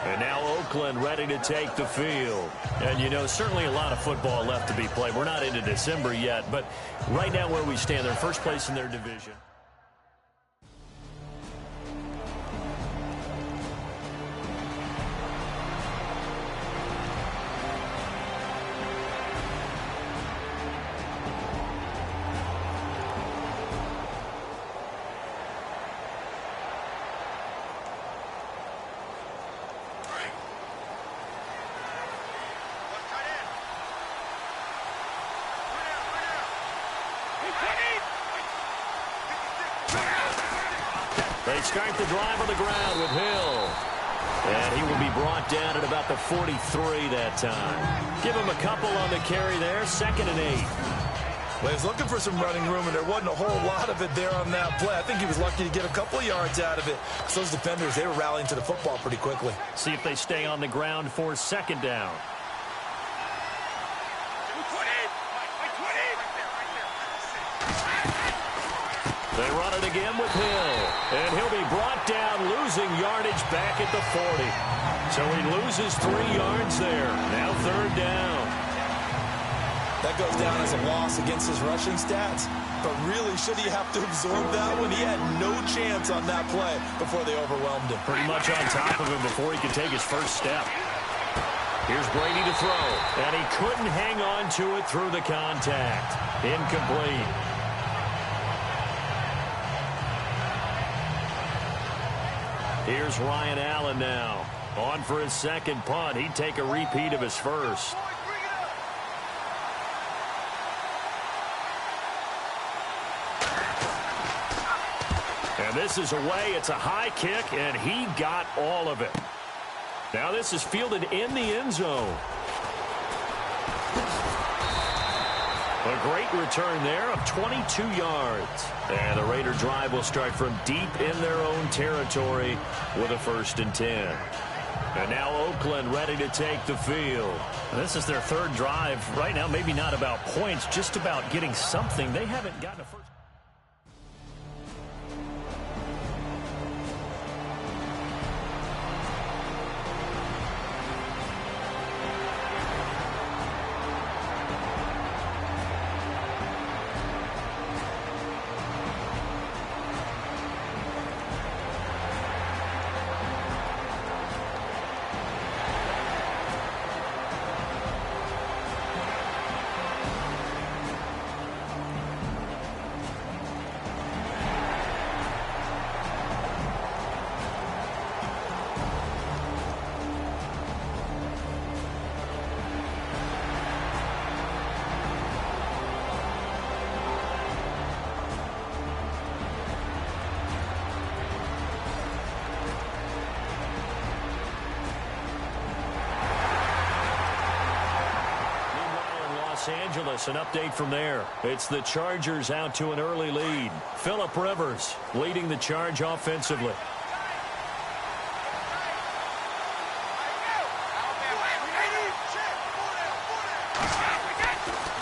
And now Oakland ready to take the field. And, you know, certainly a lot of football left to be played. We're not into December yet, but right now where we stand, they're first place in their division. They start the drive on the ground with Hill. And he will be brought down at about the 43 that time. Give him a couple on the carry there. 2nd and 8. Well, he was looking for some running room, and there wasn't a whole lot of it there on that play. I think he was lucky to get a couple of yards out of it. Because those defenders, they were rallying to the football pretty quickly. See if they stay on the ground for 2nd down. They run it again with Hill. And he'll be brought down, losing yardage back at the 40. So he loses 3 yards there. Now 3rd down. That goes down as a loss against his rushing stats. But really, should he have to absorb that one? He had no chance on that play before they overwhelmed him. Pretty much on top of him before he could take his first step. Here's Brady to throw. And he couldn't hang on to it through the contact. Incomplete. Here's Ryan Allen now. On for his 2nd punt. He'd take a repeat of his first. And this is away. It's a high kick, and he got all of it. Now this is fielded in the end zone. A great return there of 22 yards. And the Raider drive will start from deep in their own territory with a 1st and 10. And now Oakland ready to take the field. This is their 3rd drive. Right now, maybe not about points, just about getting something. They haven't gotten a first. Angeles. An update from there. It's the Chargers out to an early lead. Phillip Rivers leading the charge offensively.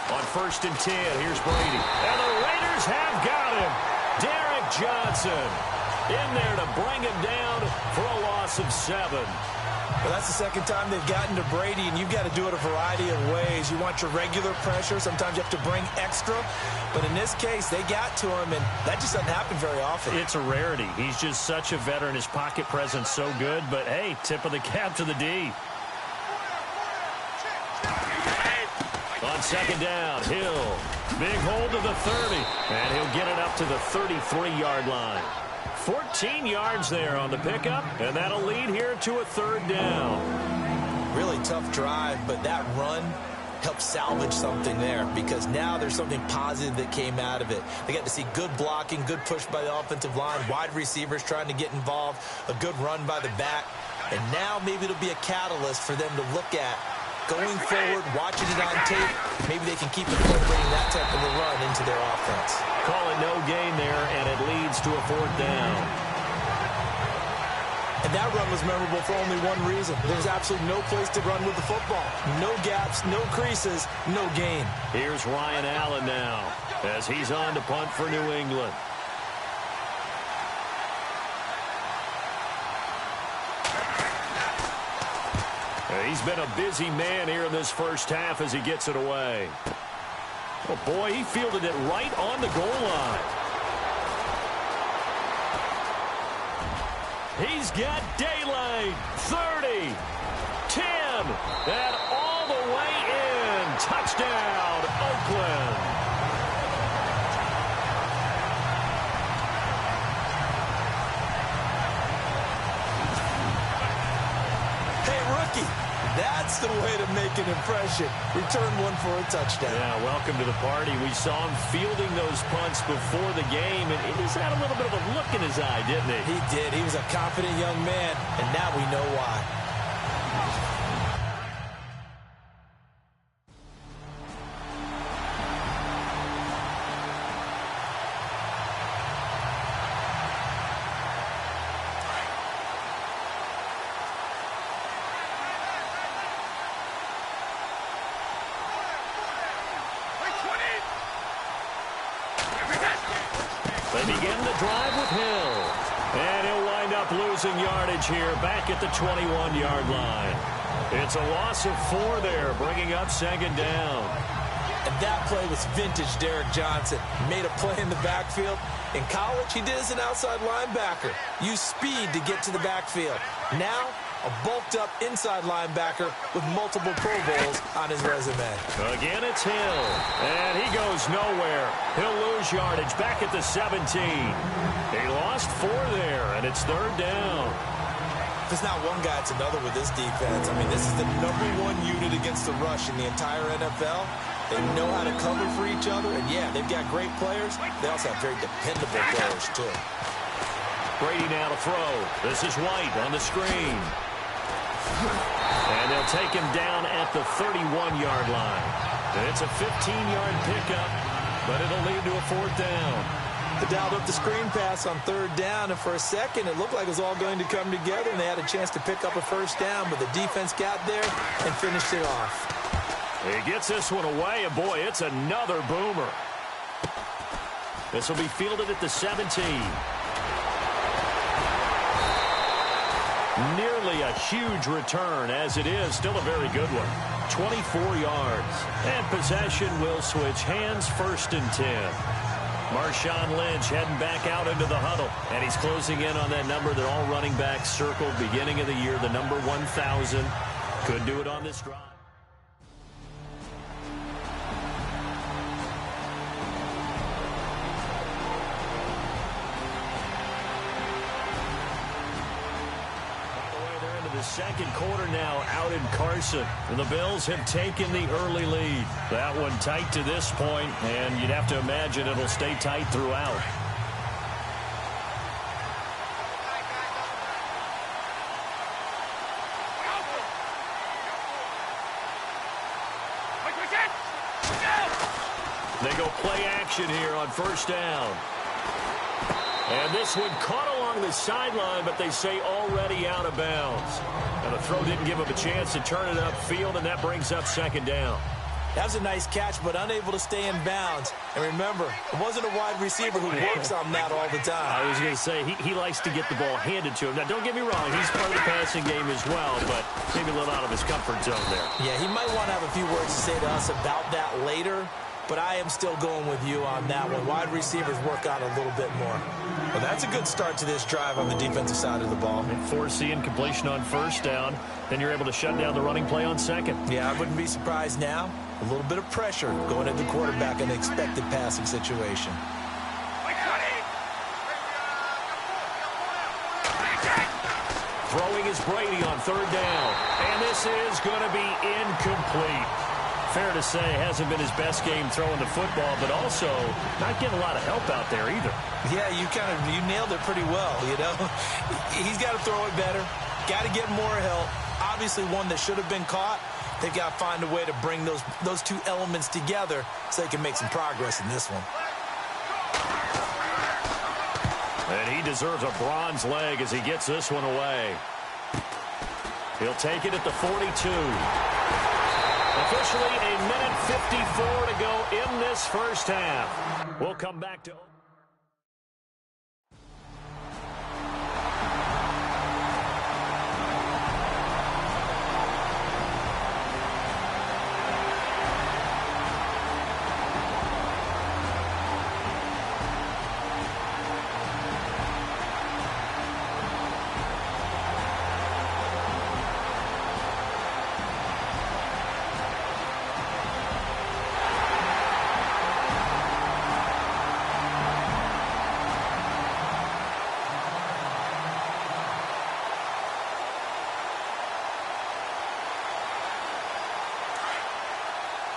On 1st and 10, here's Brady. And the Raiders have got him. Derek Johnson in there to bring him down for a loss of 7. Well, that's the second time they've gotten to Brady, and you've got to do it a variety of ways. You want your regular pressure. Sometimes you have to bring extra. But in this case, they got to him, and that just doesn't happen very often. It's a rarity. He's just such a veteran. His pocket presence so good. But, hey, tip of the cap to the D. On 2nd down, Hill. Big hold to the 30. And he'll get it up to the 33-yard line. 14 yards there on the pickup, and that'll lead here to a 3rd down. Really tough drive, but that run helped salvage something there because now there's something positive that came out of it. They got to see good blocking, good push by the offensive line, wide receivers trying to get involved, a good run by the back, and now maybe it'll be a catalyst for them to look at going forward, watching it on tape. Maybe they can keep incorporating that type of a run into their offense. Call it no gain there, and it leads to a 4th down. And that run was memorable for only one reason. There's absolutely no place to run with the football. No gaps, no creases, no gain. Here's Ryan Allen now as he's on to punt for New England. He's been a busy man here in this first half as he gets it away. Oh, boy, he fielded it right on the goal line. He's got daylight. 30, 10, and all the way in. Touchdown, Oakland. Hey, rookie. That's the way to make an impression. Return one for a touchdown. Yeah, welcome to the party. We saw him fielding those punts before the game, and he just had a little bit of a look in his eye, didn't he? He did. He was a confident young man, and now we know why. They begin the drive with Hill. And he'll wind up losing yardage here back at the 21-yard line. It's a loss of 4 there, bringing up 2nd down. And that play was vintage Derek Johnson. He made a play in the backfield. In college, he did as an outside linebacker. Used speed to get to the backfield. Now, a bulked-up inside linebacker with multiple Pro Bowls on his resume. Again, it's Hill. And he goes nowhere. He'll lose yardage back at the 17. He lost 4 there, and it's 3rd down. If it's not one guy, it's another with this defense. I mean, this is the #1 unit against the rush in the entire NFL. They know how to cover for each other, and yeah, they've got great players. They also have very dependable players, too. Brady now to throw. This is White on the screen. And they'll take him down at the 31-yard line. And it's a 15-yard pickup, but it'll lead to a 4th down. They dialed up the screen pass on 3rd down, and for a second, it looked like it was all going to come together, and they had a chance to pick up a 1st down, but the defense got there and finished it off. He gets this one away, and boy, it's another boomer. This will be fielded at the 17. Nearly a huge return, as it is still a very good one. 24 yards. And possession will switch hands, 1st and 10. Marshawn Lynch heading back out into the huddle. And he's closing in on that number that all running backs circled beginning of the year, the number 1,000. Could do it on this drive. The 2nd quarter now out in Carson. And the Bills have taken the early lead. That one tight to this point, and you'd have to imagine it'll stay tight throughout. Play action here on first down. And this one caught along the sideline, but they say already out of bounds. And the throw didn't give him a chance to turn it upfield, and that brings up second down. That was a nice catch, but unable to stay in bounds. And remember, it wasn't a wide receiver who works on that all the time. I was going to say, he likes to get the ball handed to him. Now, don't get me wrong, he's part of the passing game as well, but maybe a little out of his comfort zone there. Yeah, he might want to have a few words to say to us about that later, but I am still going with you on that one. Wide receivers work on a little bit more. Well, that's a good start to this drive on the defensive side of the ball. And force the incompletion on first down, then you're able to shut down the running play on second. Yeah, I wouldn't be surprised now. A little bit of pressure going at the quarterback in an expected passing situation. Throwing is Brady on third down. And this is going to be incomplete. Fair to say, hasn't been his best game throwing the football, but also not getting a lot of help out there either. Yeah, you nailed it pretty well, you know. He's got to throw it better. Got to get more help. Obviously one that should have been caught. They've got to find a way to bring those two elements together so they can make some progress in this one. And he deserves a bronze leg as he gets this one away. He'll take it at the 42. Officially a minute 54 to go in this first half. We'll come back to...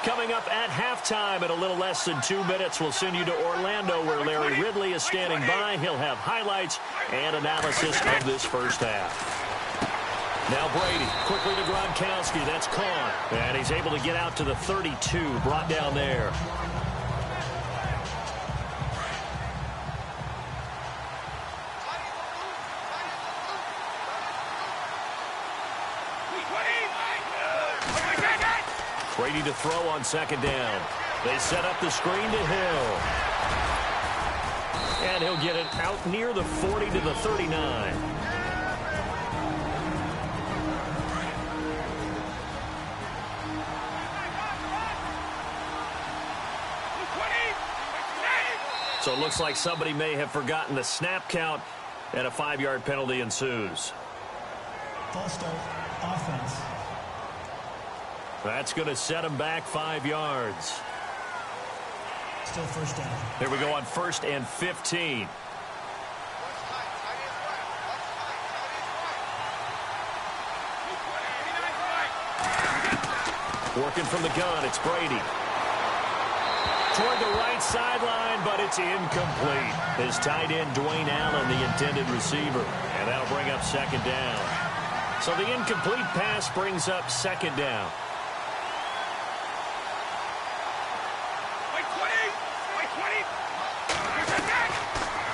Coming up at halftime in a little less than 2 minutes, we'll send you to Orlando where Larry Ridley is standing by. He'll have highlights and analysis of this first half. Now Brady, quickly to Gronkowski. That's caught. And he's able to get out to the 32, brought down there. Brady to throw on second down. They set up the screen to Hill. And he'll get it out near the 40 to the 39. So it looks like somebody may have forgotten the snap count, and a 5-yard penalty ensues. False start, offense. That's going to set him back 5 yards. Still first down. Here we go on 1st and 15. Working from the gun, it's Brady. Toward the right sideline, but it's incomplete. His tight end, Dwayne Allen, the intended receiver. And that'll bring up second down. So the incomplete pass brings up second down.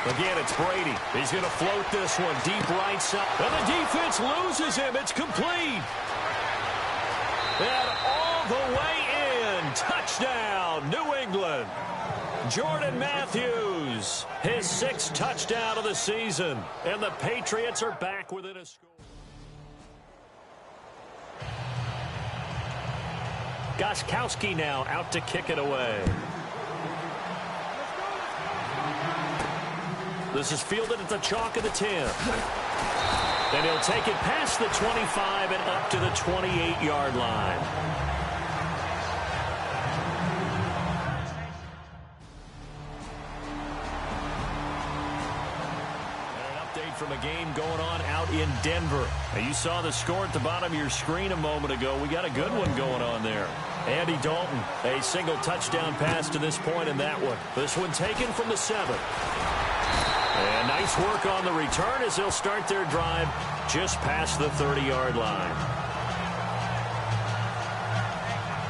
Again, it's Brady. He's going to float this one deep right side. And the defense loses him. It's complete. And all the way in. Touchdown, New England. Jordan Matthews, his 6th touchdown of the season. And the Patriots are back within a score. Gostkowski now out to kick it away. This is fielded at the chalk of the 10. And he'll take it past the 25 and up to the 28-yard line. And an update from a game going on out in Denver. Now, you saw the score at the bottom of your screen a moment ago. We got a good one going on there. Andy Dalton, a single touchdown pass to this point in that one. This one taken from the 7. And nice work on the return as they'll start their drive just past the 30-yard line.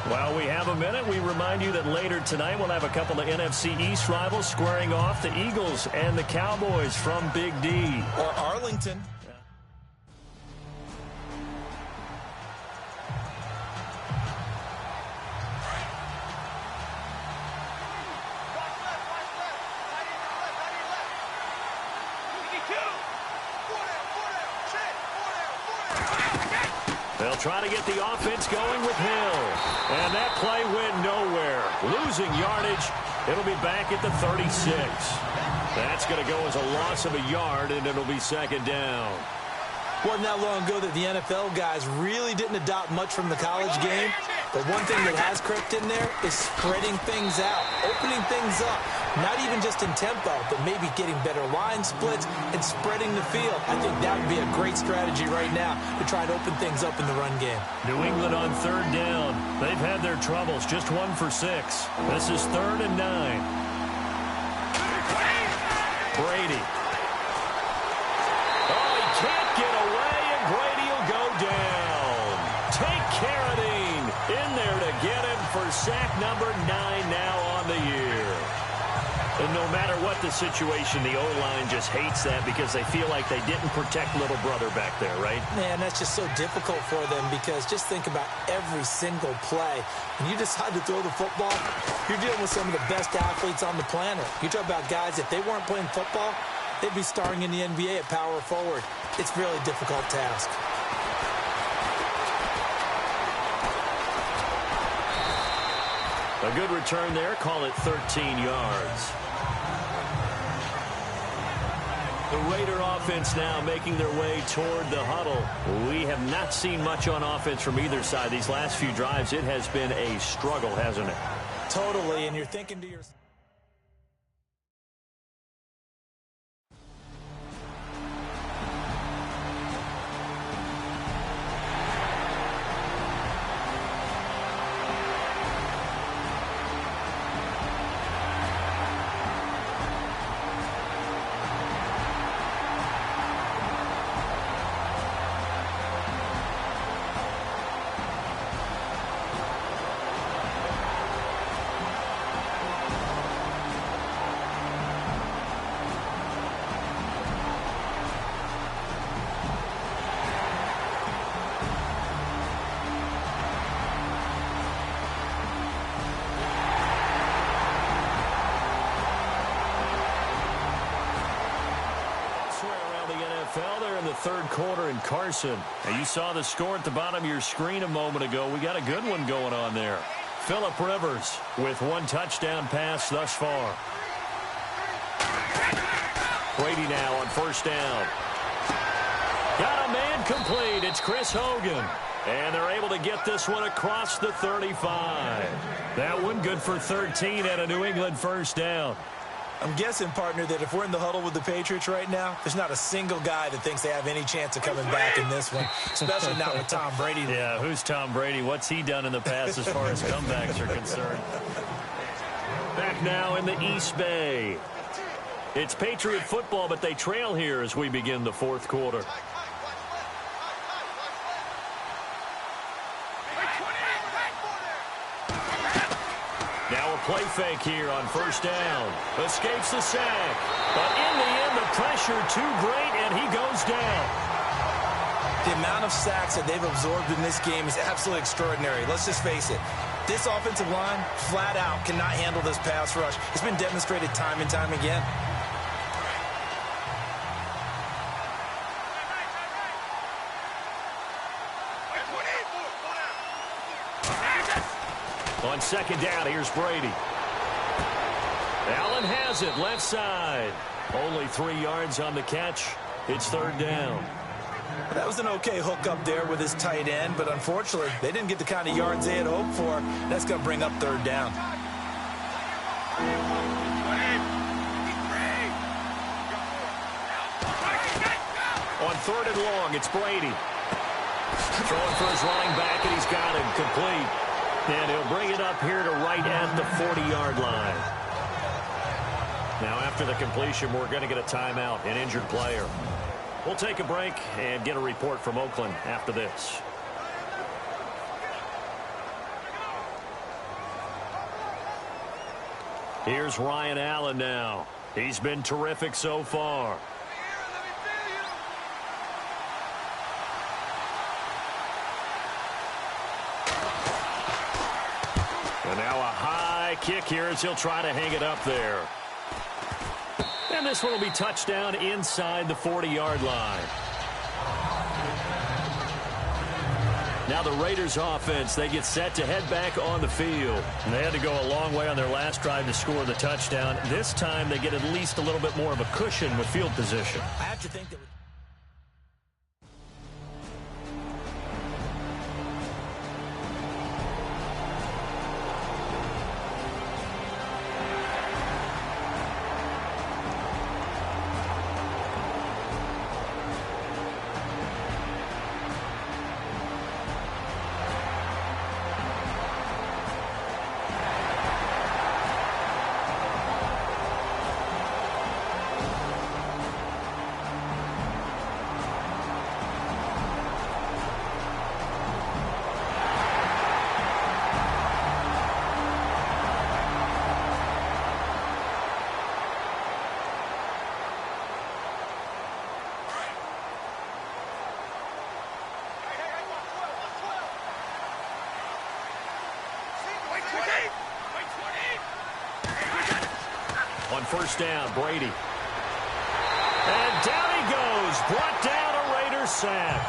While we have a minute, we remind you that later tonight we'll have a couple of NFC East rivals squaring off, the Eagles and the Cowboys from Big D. Or Arlington. They'll try to get the offense going with Hill. And that play went nowhere. Losing yardage. It'll be back at the 36. That's going to go as a loss of a yard, and it'll be second down. Wasn't that long ago that the NFL guys really didn't adopt much from the college game. But one thing that has crept in there is spreading things out, opening things up. Not even just in tempo, but maybe getting better line splits and spreading the field. I think that would be a great strategy right now to try to open things up in the run game. New England on third down. They've had their troubles, just 1 for 6. This is 3rd and 9. Brady. Oh, he can't get away, and Brady will go down. Take care of him. In there to get him for sack number 9 now on the year. And no matter what the situation, the O-line just hates that because they feel like they didn't protect little brother back there, right? Man, that's just so difficult for them because just think about every single play. When you decide to throw the football, you're dealing with some of the best athletes on the planet. You talk about guys, if they weren't playing football, they'd be starring in the NBA at power forward. It's a really difficult task. A good return there. Call it 13 yards. The Raider offense now making their way toward the huddle. We have not seen much on offense from either side. These last few drives, it has been a struggle, hasn't it? Totally, and you're thinking to yourself. They're in the third quarter in Carson. And you saw the score at the bottom of your screen a moment ago. We got a good one going on there. Phillip Rivers with 1 touchdown pass thus far. Brady now on first down. Got a man complete. It's Chris Hogan. And they're able to get this one across the 35. That one good for 13 and a New England first down. I'm guessing, partner, that if we're in the huddle with the Patriots right now, there's not a single guy that thinks they have any chance of coming back in this one, especially not with Tom Brady. Yeah, who's Tom Brady? What's he done in the past as far as comebacks are concerned? Back now in the East Bay. It's Patriot football, but they trail here as we begin the fourth quarter. Now a play fake here on first down. Escapes the sack. But in the end, the pressure too great, and he goes down. The amount of sacks that they've absorbed in this game is absolutely extraordinary. Let's just face it. This offensive line, flat out, cannot handle this pass rush. It's been demonstrated time and time again. On second down, here's Brady. Allen has it, left side. Only 3 yards on the catch. It's third down. That was an okay hook up there with his tight end, but unfortunately, they didn't get the kind of yards they had hoped for. That's going to bring up third down. On third and long, it's Brady. Throwing for his running back, and he's got him complete. And he'll bring it up here to right at the 40-yard line. Now, after the completion, we're going to get a timeout, an injured player. We'll take a break and get a report from Oakland after this. Here's Ryan Allen now. He's been terrific so far. And now a high kick here as he'll try to hang it up there. And this one will be touchdown inside the 40-yard line. Now the Raiders offense, they get set to head back on the field. And they had to go a long way on their last drive to score the touchdown. This time they get at least a little bit more of a cushion with field position. I have to think that... On first down, Brady. And down he goes. Brought down a Raiders sack.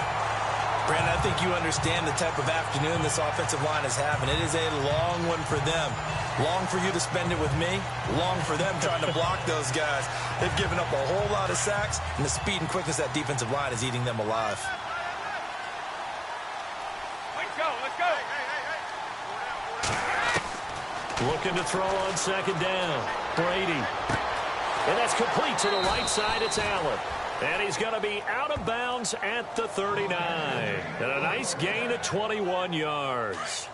Brandon, I think you understand the type of afternoon this offensive line is having. It is a long one for them. Long for you to spend it with me. Long for them trying to block those guys. They've given up a whole lot of sacks, and the speed and quickness of that defensive line is eating them alive. Let's go. Looking to throw on second down. Brady. And that's complete to the right side. It's Allen. And he's going to be out of bounds at the 39. And a nice gain of 21 yards.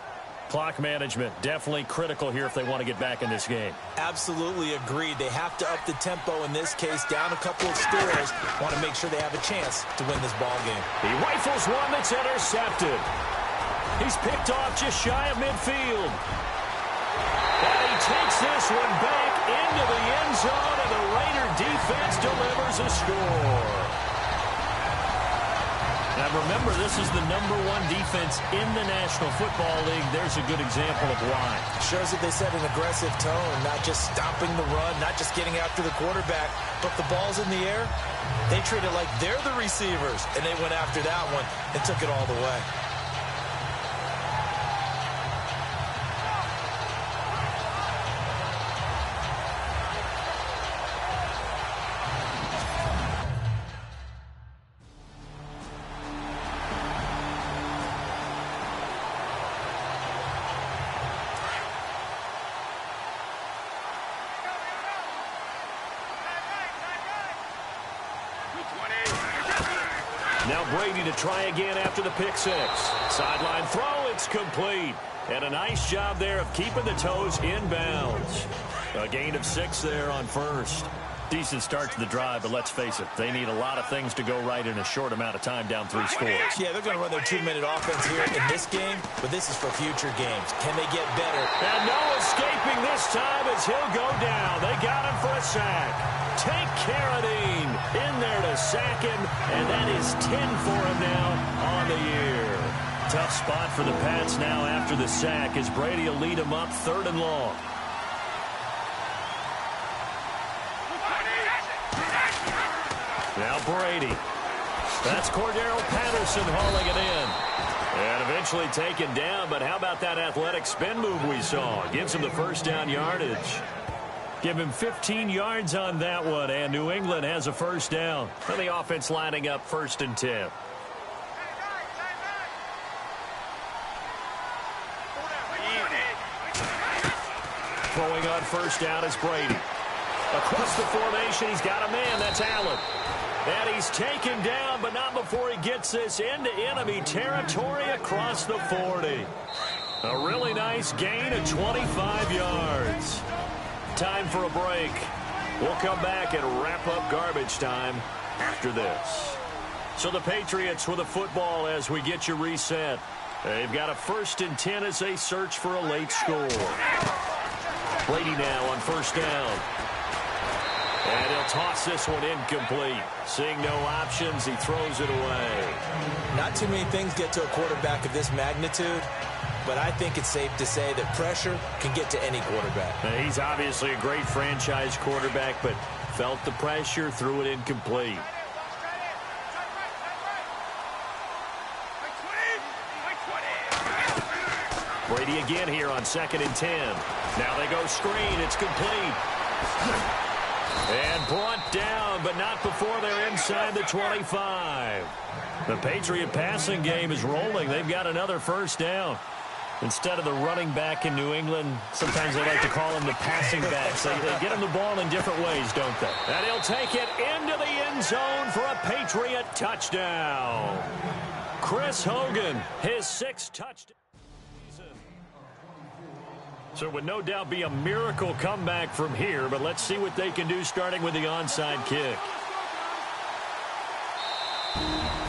Clock management definitely critical here if they want to get back in this game. Absolutely agreed. They have to up the tempo in this case, down a couple of scores. Want to make sure they have a chance to win this ball game. He rifles one that's intercepted. He's picked off just shy of midfield. And he takes this one back into the end zone, and the Raider defense delivers a score. Now remember, this is the #1 defense in the National Football League. There's a good example of why. Shows that they set an aggressive tone, not just stopping the run, not just getting after the quarterback, but the ball's in the air. They treat it like they're the receivers, and they went after that one and took it all the way. Now Brady to try again after the pick six. Sideline throw, it's complete. And a nice job there of keeping the toes in bounds. A gain of 6 there on first. Decent start to the drive, but let's face it, they need a lot of things to go right in a short amount of time down 3 scores. Yeah, they're going to run their 2-minute offense here in this game, but this is for future games. Can they get better? And no escaping this time as he'll go down. They got him for a sack. Take Carradine in there to sack him, and that is 10 for him now on the year. Tough spot for the Pats now after the sack as Brady will lead him up 3rd and long. Now Brady. That's Cordero Patterson hauling it in. And eventually taken down, but how about that athletic spin move we saw? Gives him the first down yardage. Give him 15 yards on that one, and New England has a first down. And the offense lining up 1st and 10. Throwing on first down is Brady. Across the formation, he's got a man. That's Allen. And he's taken down, but not before he gets this into enemy territory across the 40. A really nice gain of 25 yards. Time for a break. We'll come back and wrap up garbage time after this. So the Patriots with a football as we get you reset. They've got a 1st and 10 as they search for a late score. Brady now on first down. And he'll toss this one incomplete. Seeing no options, he throws it away. Not too many things get to a quarterback of this magnitude, but I think it's safe to say that pressure can get to any quarterback. Now, he's obviously a great franchise quarterback, but felt the pressure, threw it incomplete. Brady again here on 2nd and 10. Now they go screen. It's complete. And brought down, but not before they're inside the 25. The Patriot passing game is rolling. They've got another first down. Instead of the running back in New England, sometimes they like to call them the passing backs. They get them the ball in different ways, don't they? And he'll take it into the end zone for a Patriot touchdown. Chris Hogan, his 6th touchdown. So it would no doubt be a miracle comeback from here, but let's see what they can do starting with the onside kick.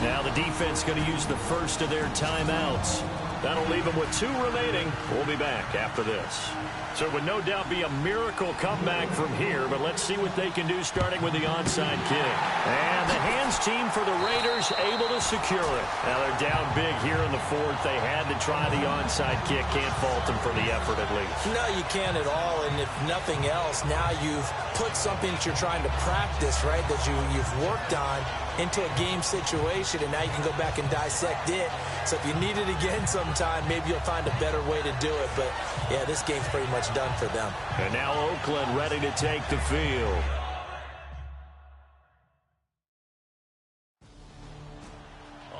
Now the defense going to use the first of their timeouts. That'll leave them with 2 remaining. We'll be back after this. So it would no doubt be a miracle comeback from here, but let's see what they can do starting with the onside kick. And the hands team for the Raiders able to secure it. Now they're down big here in the 4th. They had to try the onside kick. Can't fault them for the effort at least. No, you can't at all, and if nothing else, now you've put something that you're trying to practice, right, that you've worked on into a game situation, and now you can go back and dissect it. So if you need it again sometime, maybe you'll find a better way to do it. But, yeah, this game's pretty much done for them. And now Oakland ready to take the field.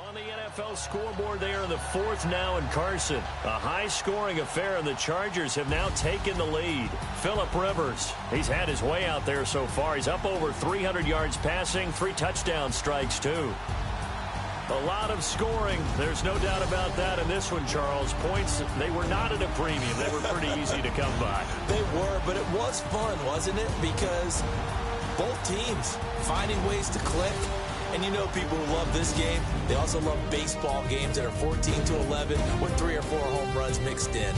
On the NFL scoreboard there in the 4th now in Carson. A high-scoring affair, and the Chargers have now taken the lead. Phillip Rivers, he's had his way out there so far. He's up over 300 yards passing, 3 touchdown strikes, too. A lot of scoring. There's no doubt about that in this one, Charles. Points, they were not at a premium. They were pretty easy to come by. They were, but it was fun, wasn't it? Because both teams finding ways to click. And you know people who love this game, they also love baseball games that are 14-11 with 3 or 4 home runs mixed in.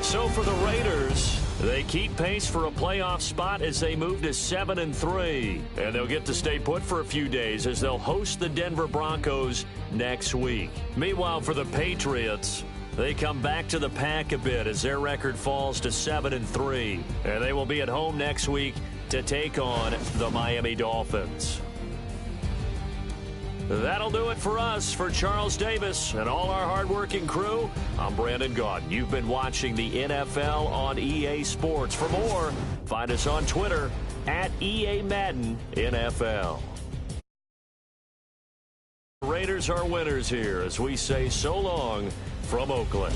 So for the Raiders, they keep pace for a playoff spot as they move to 7-3. And they'll get to stay put for a few days as they'll host the Denver Broncos next week. Meanwhile, for the Patriots, they come back to the pack a bit as their record falls to 7-3. And they will be at home next week to take on the Miami Dolphins. That'll do it for us. For Charles Davis and all our hardworking crew, I'm Brandon Gaudin. You've been watching the NFL on EA Sports. For more, find us on Twitter at EA Madden NFL. Raiders are winners here as we say so long from Oakland.